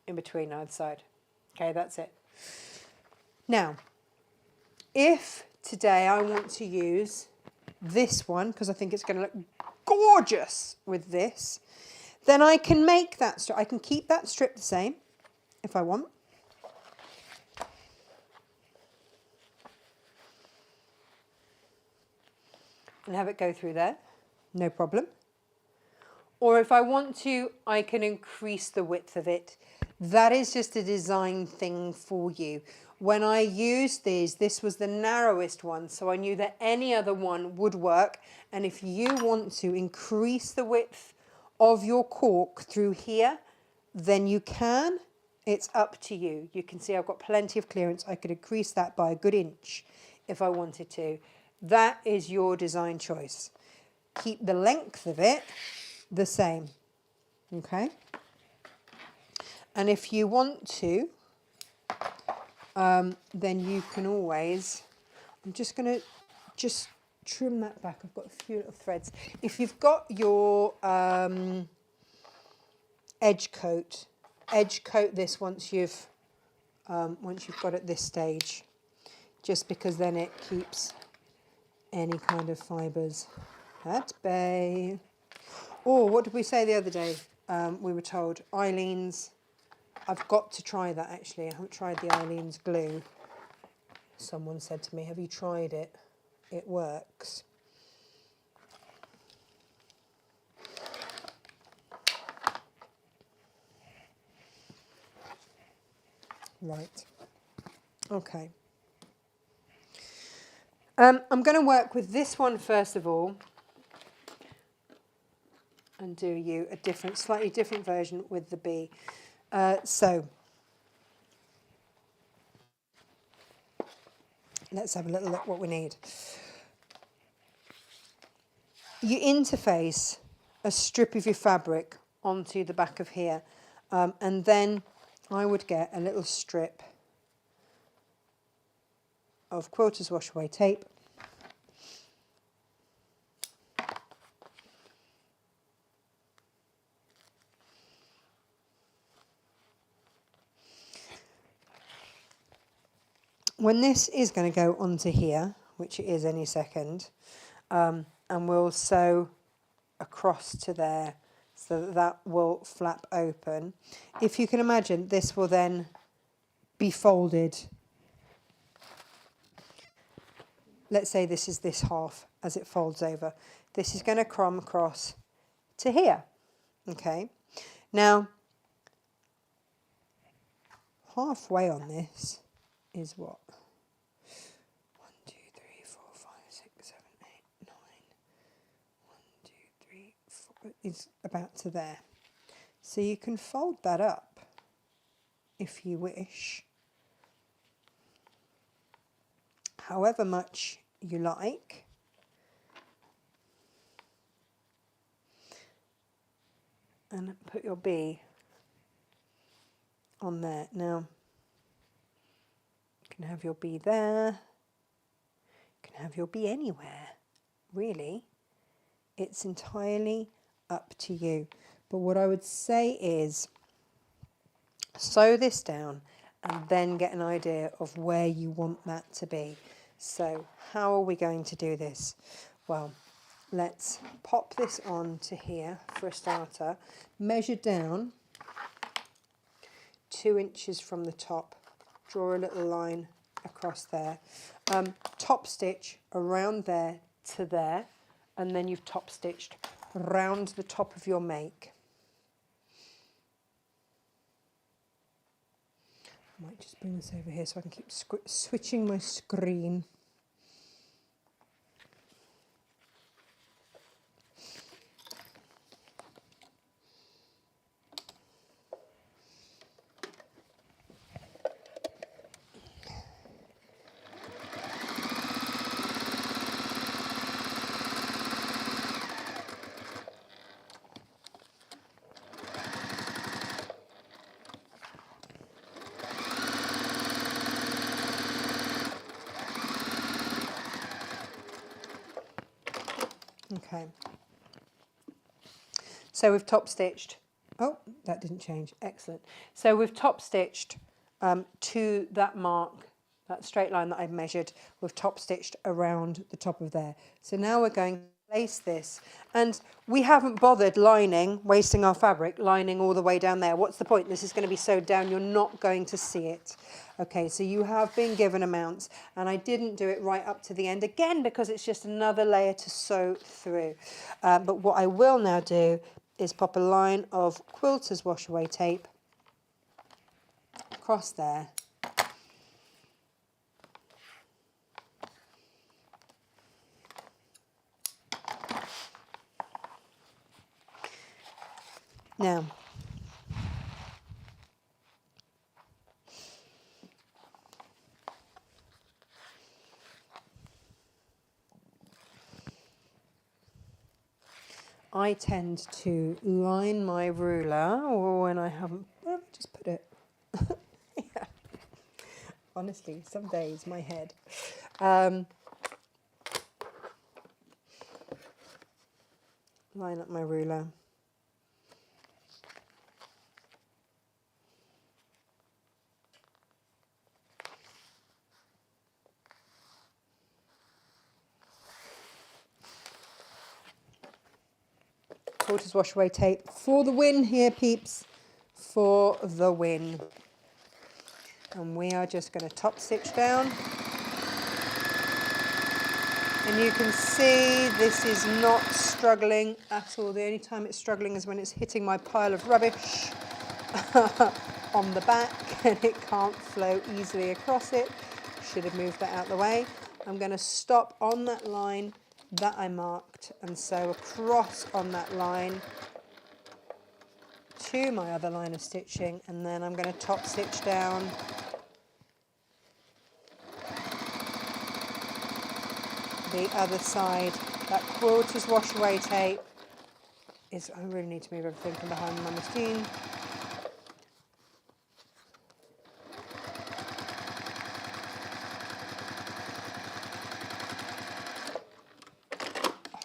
A: in between either side. Okay, that's it. Now, if today I want to use this one, because I think it's going to look gorgeous with this, then I can make that strip. I can keep that strip the same if I want. And have it go through there, no problem. Or if I want to, I can increase the width of it. That is just a design thing for you. When I used these, this was the narrowest one, so I knew that any other one would work. And if you want to increase the width of your cork through here, then you can. It's up to you. You can see I've got plenty of clearance. I could increase that by a good inch if I wanted to. That is your design choice. Keep the length of it the same, okay? And if you want to, then you can always, I'm just going to trim that back. I've got a few little threads. If you've got your edge coat this once you've got it this stage, just because then it keeps any kind of fibres at bay. Or what did we say the other day? We were told Eileen's. I've got to try that actually. I haven't tried the Eileen's glue. Someone said to me, have you tried it? It works. Right. Okay. I'm going to work with this one first of all and do you a slightly different version with the bee. So let's have a little look what we need. You interface a strip of your fabric onto the back of here, and then I would get a little strip of quilter's wash away tape. When this is going to go onto here, which it is any second, and we'll sew across to there so that that will flap open. If you can imagine, this will then be folded. Let's say this is this half as it folds over. This is going to come across to here. Okay. Now, halfway on this is what? 1, 2, 3, 4, 5, 6, 7, 8, 9. 1, 2, 3, 4 is about to there. So you can fold that up if you wish, however much you like. And put your bee on there. Now, you can have your bee there. You can have your bee anywhere, really. It's entirely up to you. But what I would say is sew this down and then get an idea of where you want that to be. So how are we going to do this? Well, let's pop this on to here for a starter. Measure down 2 inches from the top. Draw a little line across there. Top stitch around there to there, and then you've top stitched round the top of your make. I might just bring this over here so I can keep switching my screen. Okay, so we've top stitched, oh, that didn't change, excellent. So we've top stitched to that mark, that straight line that I've measured, we've top stitched around the top of there. So now we're going to place this. And we haven't bothered lining, wasting our fabric, lining all the way down there. What's the point? This is going to be sewed down. You're not going to see it. Okay, so you have been given amounts, and I didn't do it right up to the end again because it's just another layer to sew through. But what I will now do is pop a line of quilter's wash away tape across there. Now, I tend to line my ruler, or when I haven't, well, just put it. Yeah. Honestly, some days my head. Line up my ruler. Quilter's wash away tape for the win here, peeps, for the win. And we are just going to top stitch down. And you can see this is not struggling at all. The only time it's struggling is when it's hitting my pile of rubbish on the back and it can't flow easily across it. Should have moved that out of the way. I'm going to stop on that line that I marked and sew across on that line to my other line of stitching, and then I'm going to top stitch down the other side. That quilter's wash away tape is, I really need to move everything from behind my machine.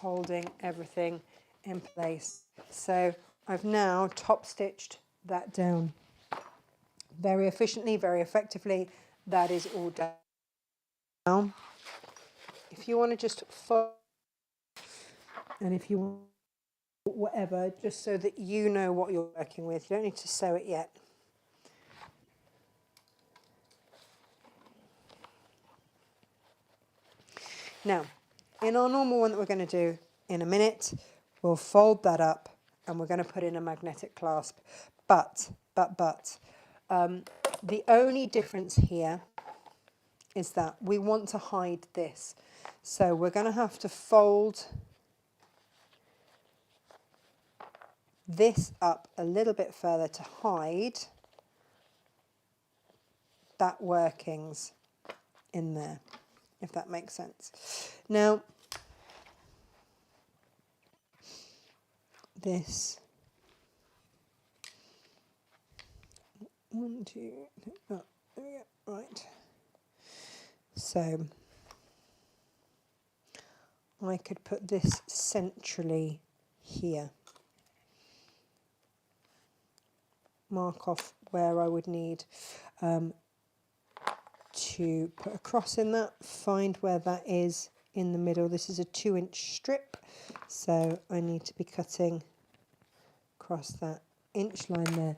A: Holding everything in place. So I've now top stitched that down very efficiently, very effectively. That is all done. Now, if you want to just follow, and if you want whatever, just so that you know what you're working with, you don't need to sew it yet. Now, in our normal one that we're going to do in a minute, we'll fold that up and we're going to put in a magnetic clasp. But, the only difference here is that we want to hide this. So we're going to have to fold this up a little bit further to hide that workings in there, if that makes sense. Now, this, 1, 2, oh, there we go, right. So I could put this centrally here. Mark off where I would need to put a cross in that, find where that is in the middle. This is a 2-inch strip, so I need to be cutting across that inch line there.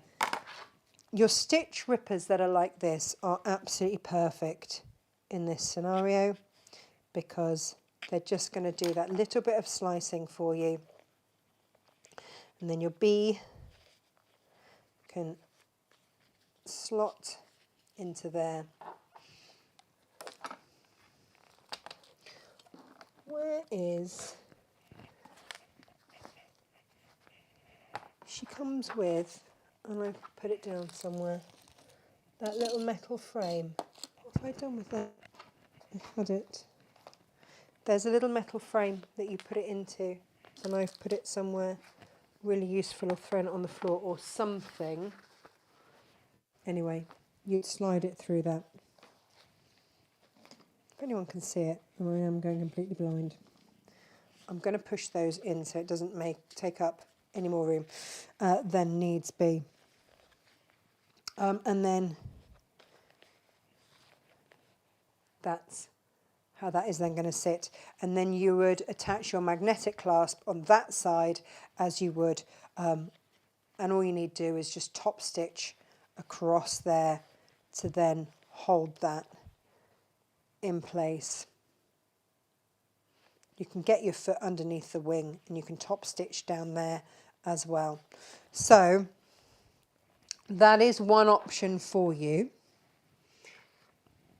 A: Your stitch rippers that are like this are absolutely perfect in this scenario because they're just going to do that little bit of slicing for you, and then your bee can slot into there. Where is, she comes with, and I've put it down somewhere, that little metal frame. What have I done with that? I had it. There's a little metal frame that you put it into, and I've put it somewhere really useful, or thrown it on the floor or something. Anyway, you'd slide it through that. If anyone can see it, and I am going completely blind. I'm going to push those in so it doesn't take up any more room than needs be. And then that's how that is then going to sit. And then you would attach your magnetic clasp on that side as you would, and all you need to do is just top stitch across there to then hold that in place. You can get your foot underneath the wing and you can top stitch down there as well. So that is one option for you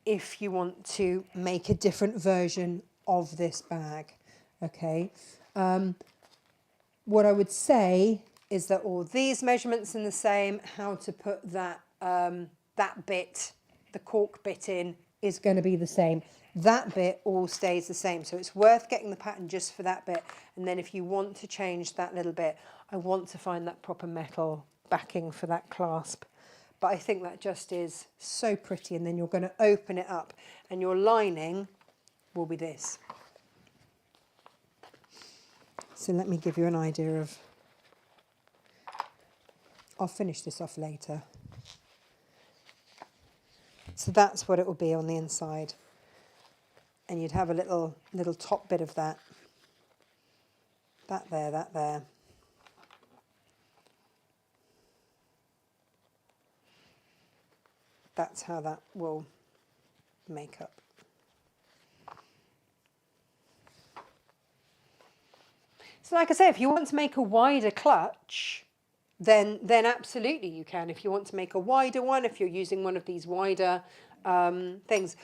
A: if you want to make a different version of this bag. Okay. What I would say is that all these measurements are the same. How to put that that bit, the cork bit in, is going to be the same. That bit all stays the same. So it's worth getting the pattern just for that bit. And then if you want to change that little bit, I want to find that proper metal backing for that clasp. But I think that just is so pretty. And then you're going to open it up and your lining will be this. So let me give you an idea of, I'll finish this off later. So that's what it will be on the inside. And you'd have a little top bit of that. That there. That's how that will make up. So like I say, if you want to make a wider clutch, then absolutely you can. If you want to make a wider one, if you're using one of these wider things,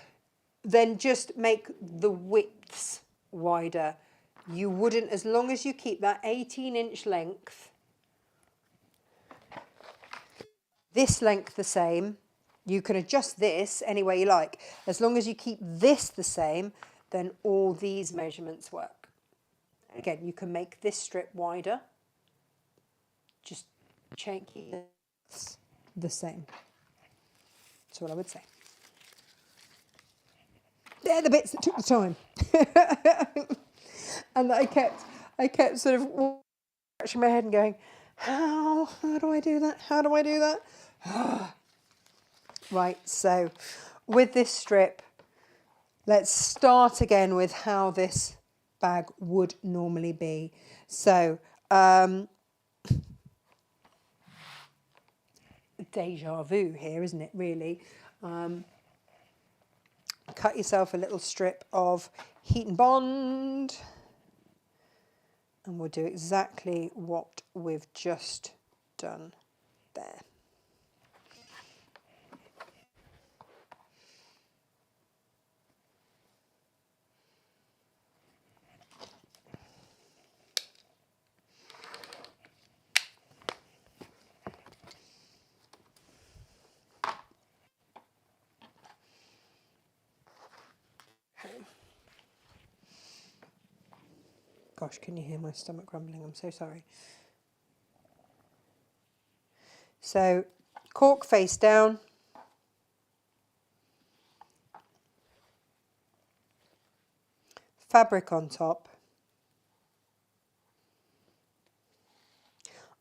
A: then just make the widths wider. You wouldn't, as long as you keep that 18-inch length, this length the same. You can adjust this any way you like. As long as you keep this the same, then all these measurements work. Again, you can make this strip wider. Just change the same. That's what I would say. They're the bits that took the time. And I kept sort of scratching my head and going, how do I do that? How do I do that? Right, so with this strip, let's start again with how this bag would normally be. So, deja vu here, isn't it, really? Cut yourself a little strip of heat and bond, and we'll do exactly what we've just done there. Gosh, can you hear my stomach rumbling? I'm so sorry. So, cork face down. Fabric on top.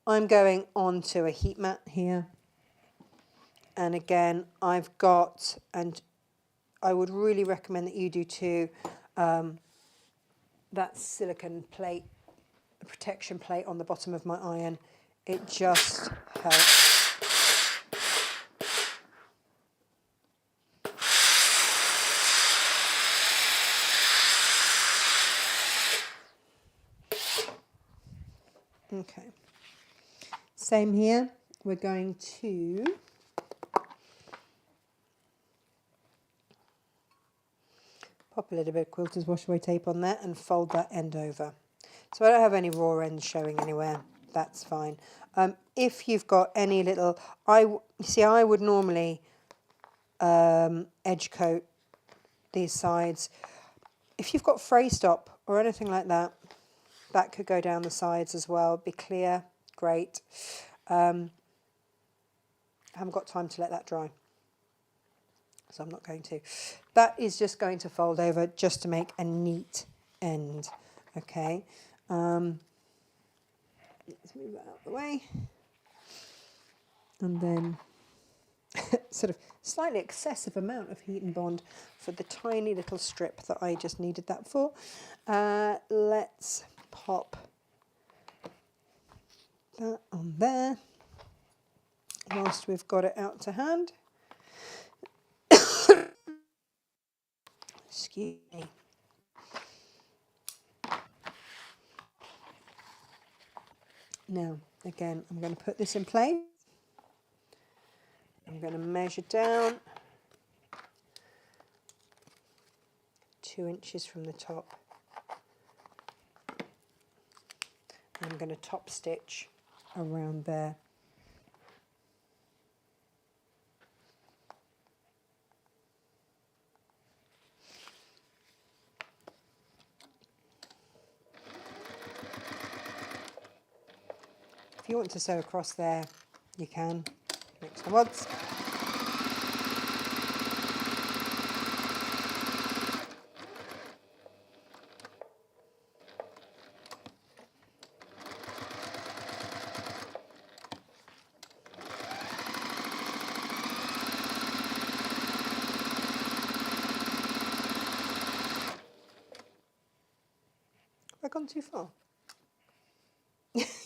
A: I'm going onto a heat mat here. And again, I've got, and I would really recommend that you do too, that silicone plate, the protection plate on the bottom of my iron. It just helps. Okay. Same here. We're going to pop a little bit of quilter's wash away tape on there and fold that end over. So I don't have any raw ends showing anywhere. That's fine. If you've got any little, I would normally edge coat these sides. If you've got fray stop or anything like that, that could go down the sides as well. Be clear, great. I haven't got time to let that dry, so I'm not going to. That is just going to fold over just to make a neat end. Okay. Let's move that out of the way. And then sort of slightly excessive amount of heat and bond for the tiny little strip that I just needed that for. Let's pop that on there whilst we've got it out to hand. Excuse me. Now, again, I'm going to put this in place. I'm going to measure down 2 inches from the top. I'm going to top stitch around there. If you want to sew across there, you can. Makes no odds. Have I gone too far?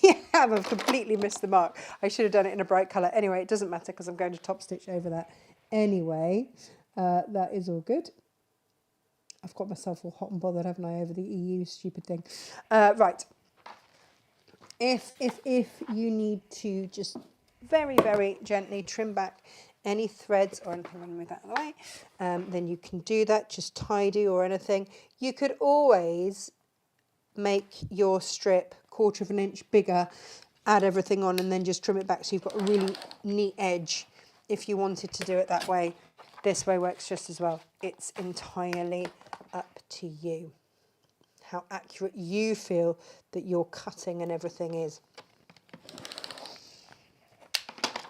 A: Yeah, I've completely missed the mark. I should have done it in a bright colour. Anyway, it doesn't matter because I'm going to top stitch over that anyway. That is all good. I've got myself all hot and bothered, haven't I, over the EU stupid thing. Right. If you need to just very, very gently trim back any threads or anything, let me move that out of the way, then you can do that, just tidy or anything. You could always make your strip 1/4 of an inch bigger, add everything on and then just trim it back so you've got a really neat edge if you wanted to do it that way. This way works just as well. It's entirely up to you how accurate you feel that your cutting and everything is.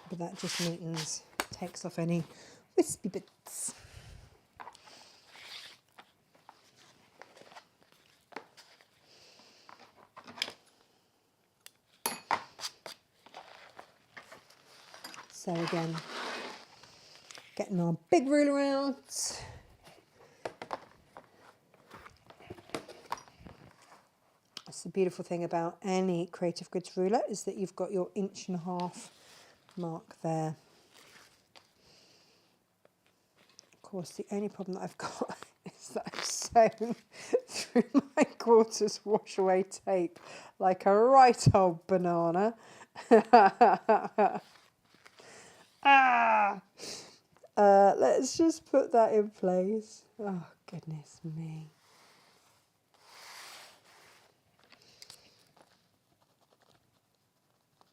A: But that just neatens, takes off any wispy bits. So again, getting our big ruler out. That's the beautiful thing about any Creative Goods ruler, is that you've got your 1.5 inch mark there. Of course, the only problem that I've got is that I've sewn through my quarters wash away tape like a right old banana. Let's just put that in place. Oh, goodness me.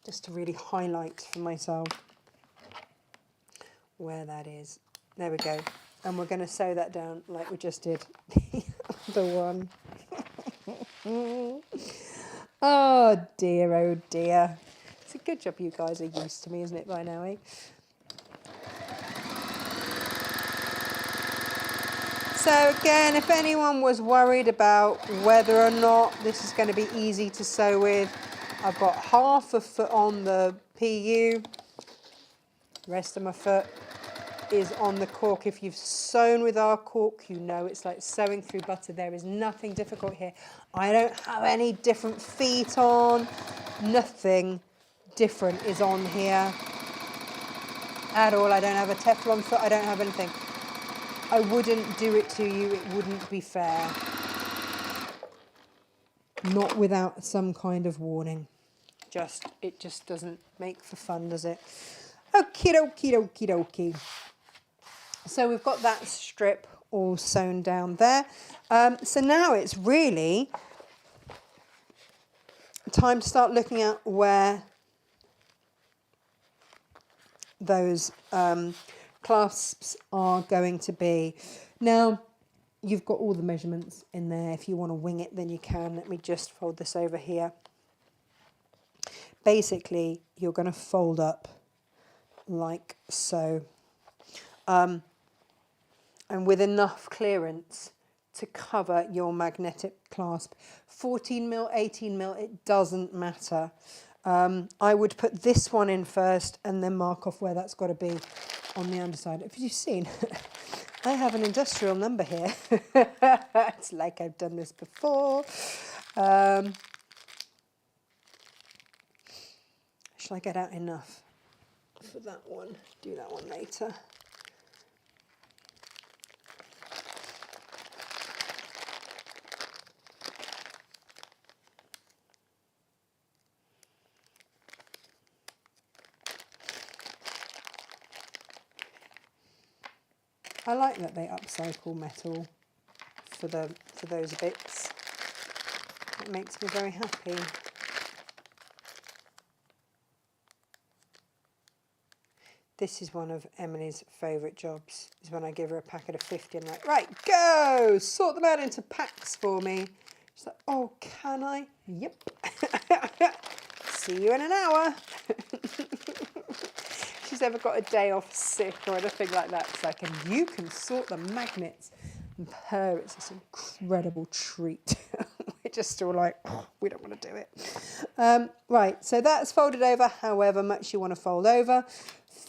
A: Just to really highlight for myself where that is. There we go. And we're going to sew that down like we just did the other one. Oh dear, oh dear. It's a good job you guys are used to me, isn't it, by now, eh? So again, if anyone was worried about whether or not this is going to be easy to sew with, I've got 1/2 foot on the PU, the rest of my foot is on the cork. If you've sewn with our cork, you know it's like sewing through butter. There is nothing difficult here. I don't have any different feet on, nothing different is on here at all. I don't have a Teflon foot, I don't have anything. I wouldn't do it to you, it wouldn't be fair. Not without some kind of warning. It just doesn't make for fun, does it? Okie dokie dokie dokie. So we've got that strip all sewn down there. So now it's really time to start looking at where those clasps are going to be. Now, you've got all the measurements in there. If you want to wing it, then you can. Let me just fold this over here. Basically, you're going to fold up like so. And with enough clearance to cover your magnetic clasp. 14mm, 18mm, it doesn't matter. I would put this one in first and then mark off where that's got to be. on the underside. If you've seen, I have an industrial number here. It's like I've done this before. Shall I get out enough for that one? Do that one later. I like that they upcycle metal for those bits. It makes me very happy. This is one of Emily's favourite jobs, is when I give her a packet of 50 and I'm like, right, go, sort them out into packs for me. She's like, oh, can I? Yep. See you in an hour. She's ever got a day off sick or anything like that. It's like, and you can sort the magnets. And for her, it's this incredible treat. We're just all like, oh, we don't want to do it. Right, so that's folded over however much you want to fold over.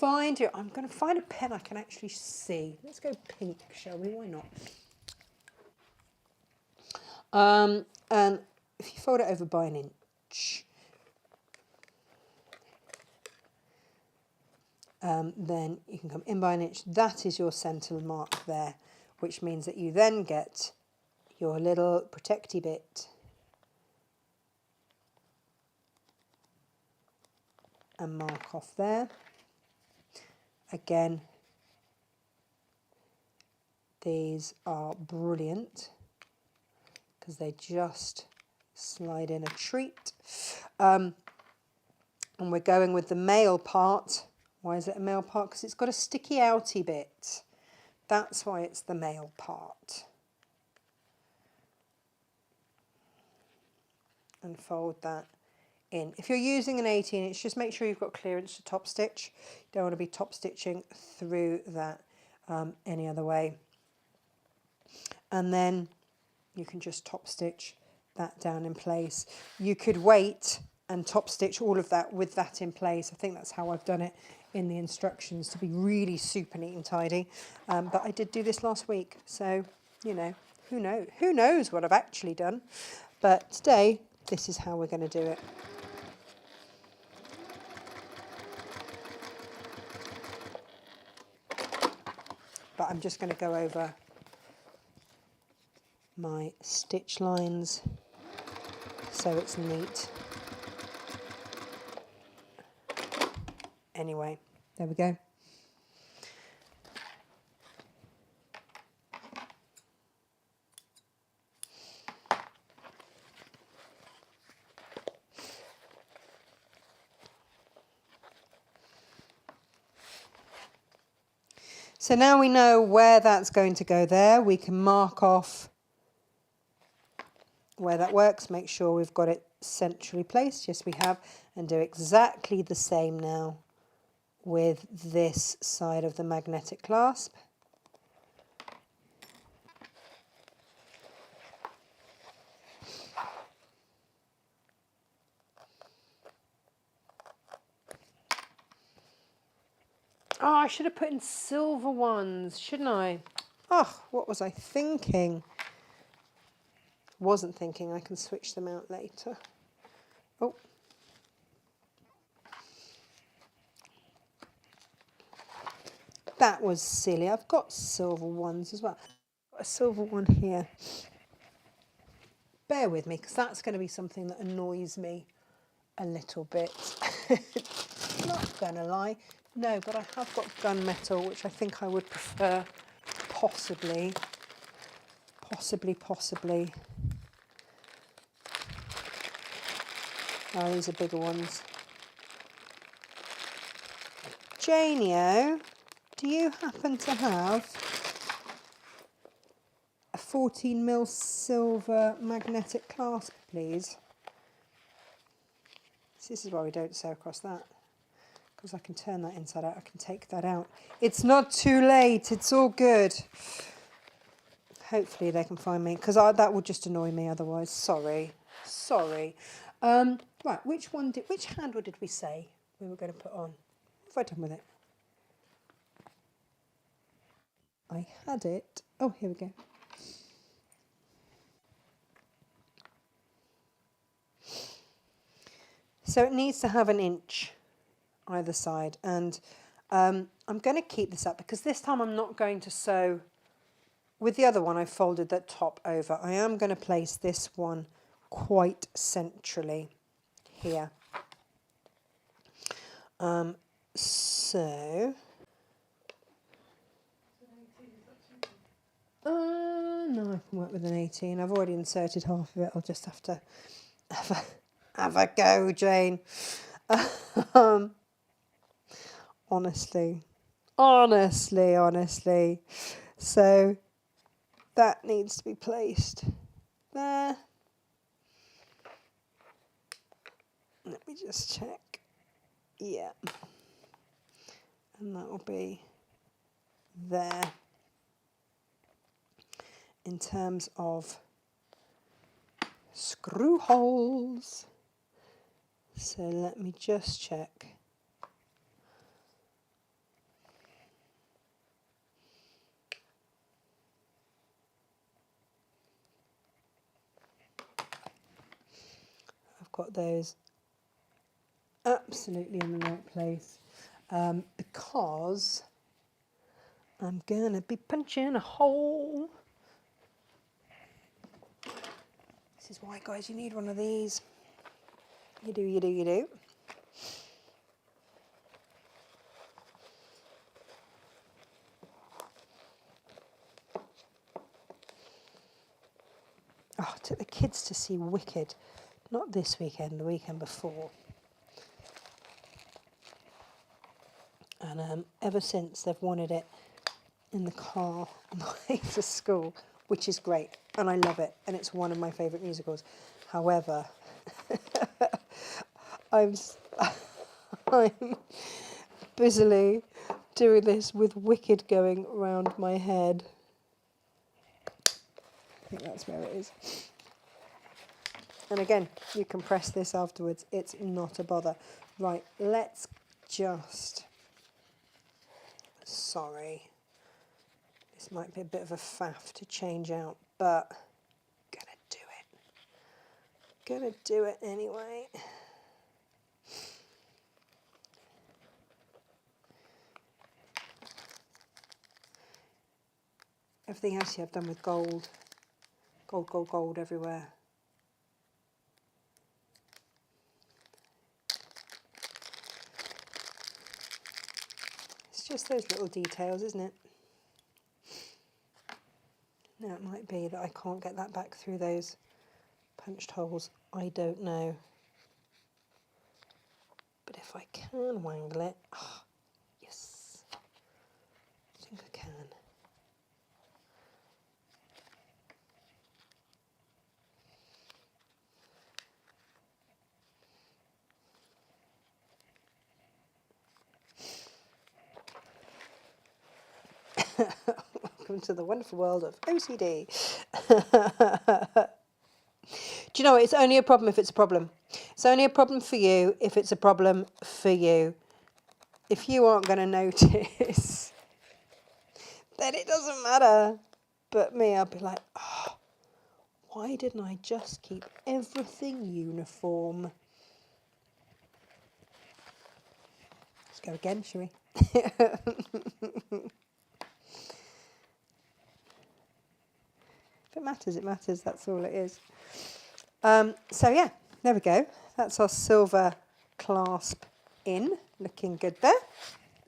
A: I'm going to find a pen I can actually see. Let's go pink, shall we? Why not? And if you fold it over by an inch, then you can come in by an inch. That is your centre mark there, which means that you then get your little protecty bit. And mark off there. Again, these are brilliant because they just slide in a treat. And we're going with the male part. Why is it a male part? Because it's got a sticky outy bit. That's why it's the male part. And fold that in. If you're using an 18-inch, just make sure you've got clearance to top stitch. You don't want to be top stitching through that any other way. And then you can just top stitch that down in place. You could wait and top stitch all of that with that in place. I think that's how I've done it in the instructions, to be really super neat and tidy. But I did do this last week, so you know, who knows what I've actually done. But today, this is how we're going to do it. But I'm just going to go over my stitch lines so it's neat. Anyway, there we go. So now we know where that's going to go there. We can mark off where that works, make sure we've got it centrally placed. Yes, we have. And do exactly the same now with this side of the magnetic clasp. Oh, I should have put in silver ones, shouldn't I? Oh, what was I thinking? Wasn't thinking. I can switch them out later. Oh. That was silly. I've got silver ones as well. I've got a silver one here. Bear with me, because that's going to be something that annoys me a little bit. Not gonna lie. No, but I have got gunmetal, which I think I would prefer, possibly. Oh, these are bigger ones. Janio, do you happen to have a 14mm silver magnetic clasp, please? This is why we don't sew across that, because I can turn that inside out. I can take that out. It's not too late. It's all good. Hopefully they can find me, because that would just annoy me otherwise. Sorry. Right, which handle did we say we were going to put on? What have I done with it? I had it. Oh, here we go. So it needs to have an inch either side, and I'm going to keep this up because this time I'm not going to sew. With the other one, I folded that top over. I am going to place this one quite centrally here. So, no, I can work with an 18. I've already inserted half of it. I'll just have to have a go, Jane. Honestly. So that needs to be placed there. Let me just check. Yeah. And that will be there. In terms of screw holes. So let me just check. I've got those absolutely in the right place because I'm going to be punching a hole. This is why, guys, you need one of these. You do. Oh, I took the kids to see Wicked. Not this weekend, the weekend before. And ever since, they've wanted it in the car on the way to school, which is great. And I love it. And it's one of my favourite musicals. However, I'm busily doing this with Wicked going round my head. I think that's where it is. And again, you can press this afterwards. It's not a bother. Right, let's just... Sorry. This might be a bit of a faff to change out, but gonna do it anyway. Everything else here I've done with gold. Gold everywhere. It's just those little details, isn't it? Now it might be that I can't get that back through those punched holes. I don't know. But if I can wangle it, oh, yes, I think I can. Welcome to the wonderful world of OCD. Do you know what? It's only a problem if it's a problem. It's only a problem for you if it's a problem for you. If you aren't going to notice, then it doesn't matter. But me, I'll be like, oh, why didn't I just keep everything uniform? Let's go again, shall we? If it matters, it matters. That's all it is. So yeah, there we go. That's our silver clasp in. Looking good there.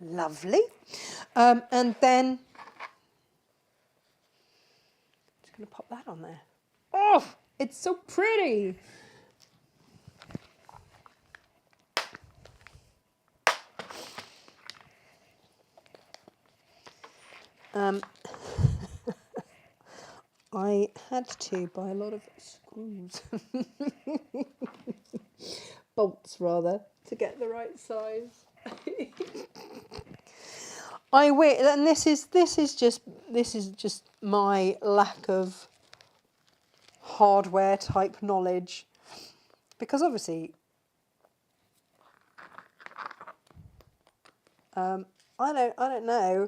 A: Lovely. And then just going to pop that on there. Oh, it's so pretty. I had to buy a lot of screws, bolts rather, to get the right size. I wish, and this is just my lack of hardware type knowledge, because obviously I don't know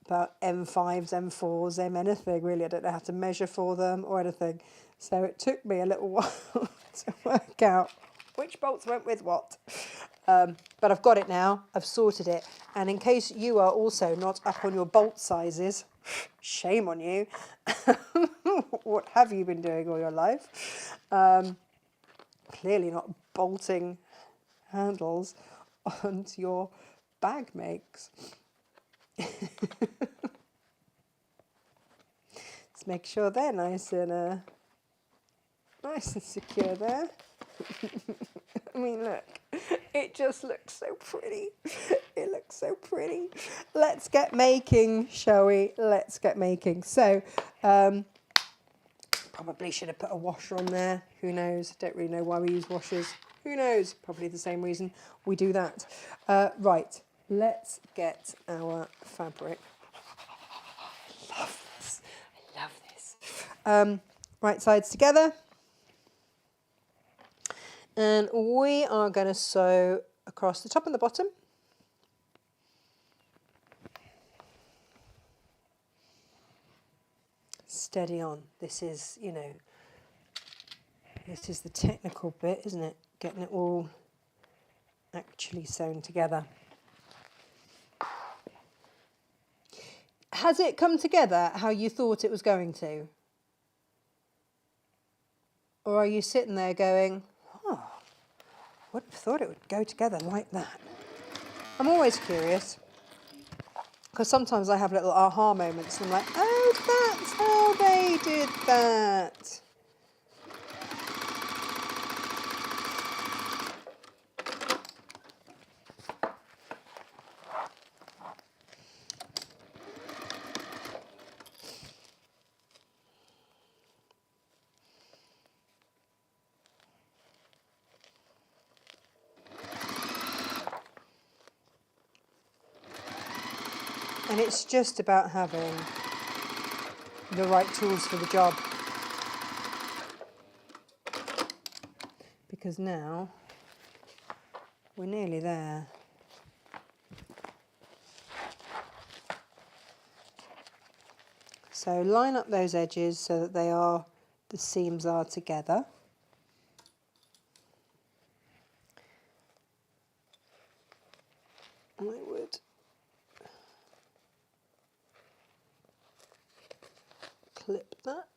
A: about M5s, M4s, M anything really. I don't know how to measure for them or anything. So it took me a little while to work out which bolts went with what. But I've got it now, I've sorted it. And in case you are also not up on your bolt sizes, shame on you. What have you been doing all your life? Clearly not bolting handles onto your bag makes. Let's make sure they're nice and secure there. I mean, look, it just looks so pretty. It looks so pretty. Let's get making, shall we? Let's get making. So, probably should have put a washer on there. Who knows? Don't really know why we use washers. Who knows? Probably the same reason we do that. Right, let's get our fabric. I love this. I love this. Right sides together. And we are going to sew across the top and the bottom. Steady on. This is, you know, this is the technical bit, isn't it? Getting it all actually sewn together. Has it come together how you thought it was going to? Or are you sitting there going, oh, I would have thought it would go together like that? I'm always curious, because sometimes I have little aha moments and I'm like, oh, that's how they did that. And it's just about having the right tools for the job. Because now we're nearly there. So line up those edges so that the seams are together. I would clip that.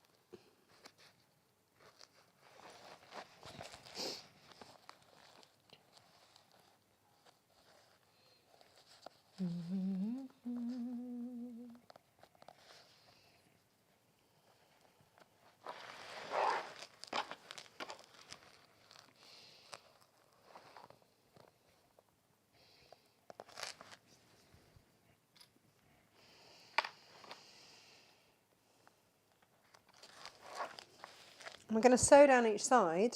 A: We're going to sew down each side,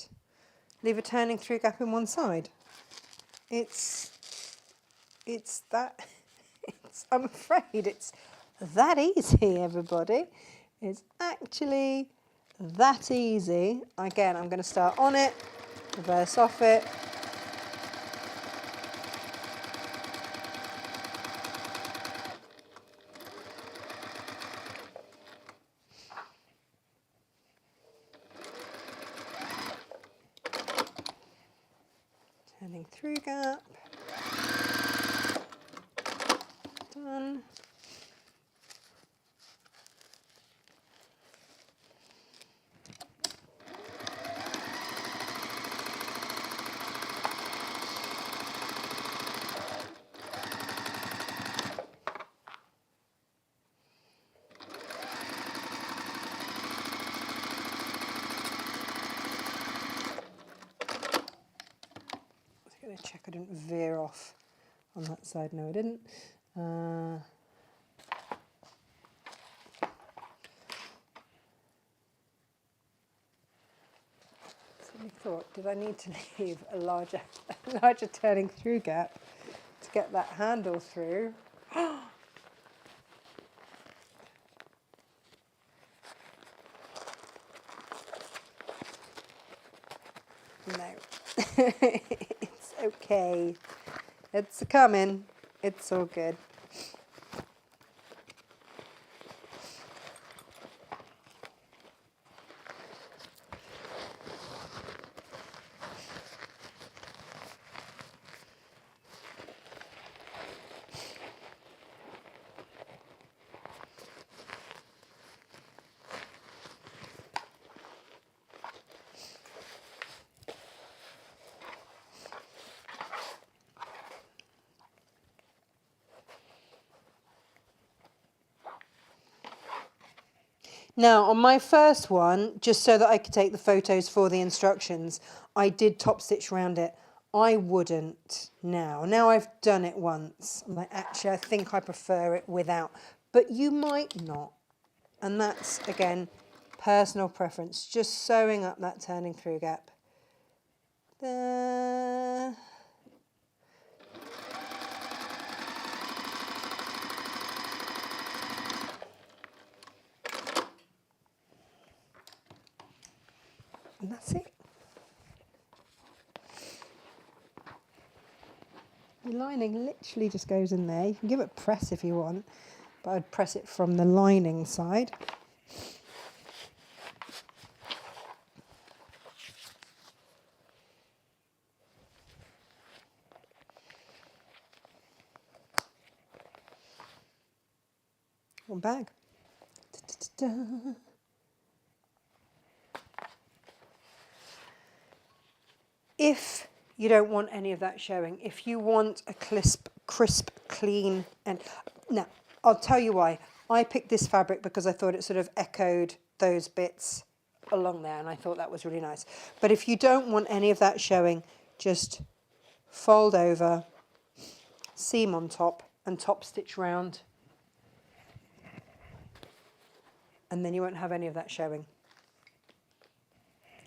A: leave a turning through gap in one side. It's that, I'm afraid it's that easy, everybody. It's actually that easy. Again, I'm going to start on it, reverse off it. Turning through gap. Done. I'm going to check I didn't veer off on that side. No, I didn't. I thought, did I need to leave a larger turning through gap to get that handle through? No, it's okay. It's coming. It's all good. Now, on my first one, just so that I could take the photos for the instructions, I did top stitch around it. I wouldn't now. Now I've done it once. I'm like, actually, I think I prefer it without. But you might not. And that's, again, personal preference. Just sewing up that turning through gap. There. And that's it. The lining literally just goes in there. You can give it a press if you want, but I'd press it from the lining side. One bag. Da-da-da-da. If you don't want any of that showing, if you want a crisp, clean, and now I'll tell you why. I picked this fabric because I thought it sort of echoed those bits along there, and I thought that was really nice. But if you don't want any of that showing, just fold over, seam on top, and top stitch round, and then you won't have any of that showing.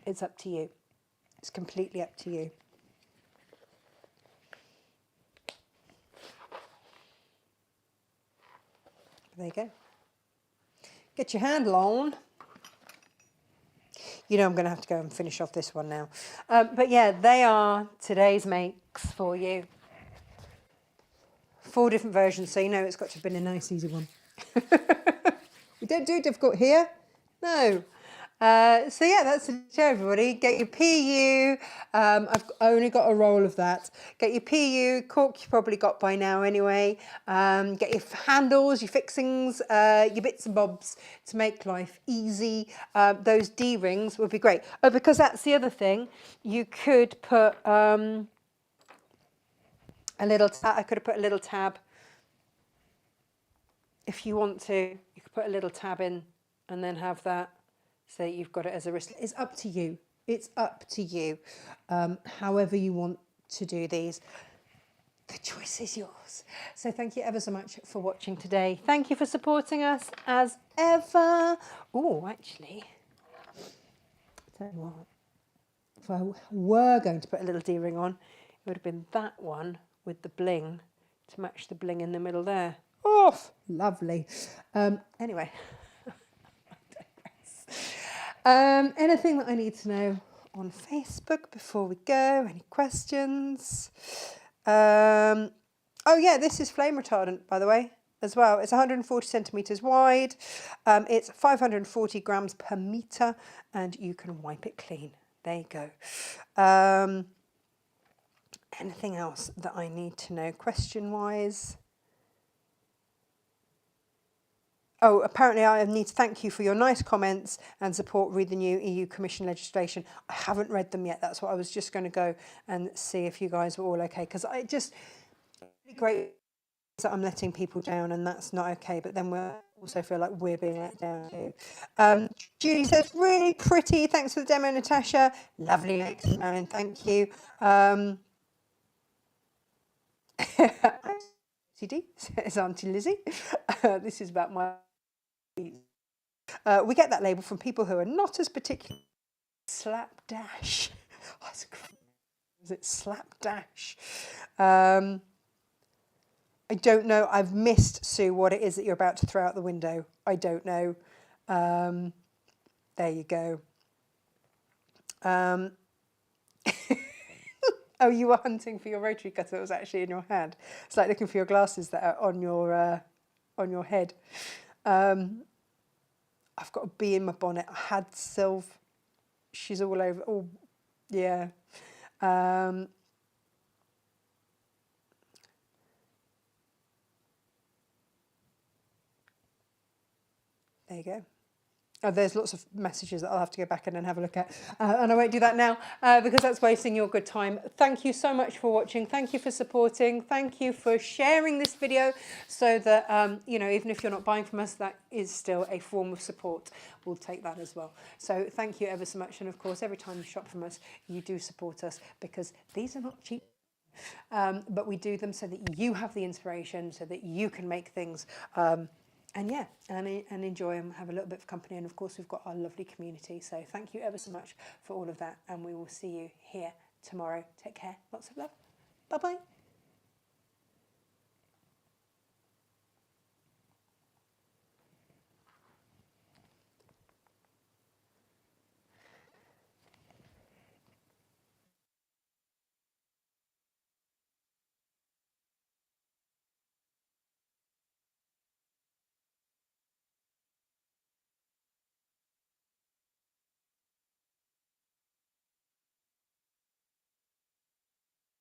A: It's up to you. It's completely up to you. There you go. Get your handle on. You know I'm going to have to go and finish off this one now. But yeah, they are today's makes for you. 4 different versions, so you know it's got to have been a nice easy one. We don't do difficult here. No. So yeah, that's the show, everybody. Get your PU. I've only got a roll of that. Get your PU, cork you probably got by now anyway. Get your handles, your fixings, your bits and bobs to make life easy. Those D-rings would be great. Oh, because that's the other thing. You could put a little tab. I could have put a little tab. If you want to, you could put a little tab in and then have that. So you've got it as a wristlet. It's up to you. It's up to you. However you want to do these. The choice is yours. So thank you ever so much for watching today. Thank you for supporting us as ever. Oh, actually, tell you what, if I were going to put a little D-ring on, it would have been that one with the bling to match the bling in the middle there. Oh, lovely. Anyway. Anything that I need to know on Facebook before we go? Any questions? Oh yeah, this is flame retardant, by the way, as well. It's 140 centimetres wide. It's 540 grams per metre, and you can wipe it clean. There you go. Anything else that I need to know question-wise? Oh, apparently I need to thank you for your nice comments and support read the new EU Commission legislation. I haven't read them yet. That's what I was just going to go and see if you guys were all okay. Because I just, really great that I'm letting people down and that's not okay. But then we also feel like we're being let down too. Julie says, really pretty. Thanks for the demo, Natasha. Lovely, Marion. Thank you. CD says Auntie Lizzie. This is about my... we get that label from people who are not as particular. Slapdash. Oh, is it slapdash? I don't know. I've missed, Sue, what it is that you're about to throw out the window. I don't know. There you go. Oh, you were hunting for your rotary cutter that was actually in your hand. It's like looking for your glasses that are on your head. I've got a bee in my bonnet. I had Sylv. She's all over. Oh, yeah. There you go. there's lots of messages that I'll have to go back in and have a look at. And I won't do that now because that's wasting your good time. Thank you so much for watching. Thank you for supporting. Thank you for sharing this video so that, you know, even if you're not buying from us, that is still a form of support. We'll take that as well. So thank you ever so much. And of course, every time you shop from us, you do support us because these are not cheap. But we do them so that you have the inspiration, so that you can make things and yeah, and enjoy and have a little bit of company. And of course, we've got our lovely community. So thank you ever so much for all of that. And we will see you here tomorrow. Take care. Lots of love. Bye-bye.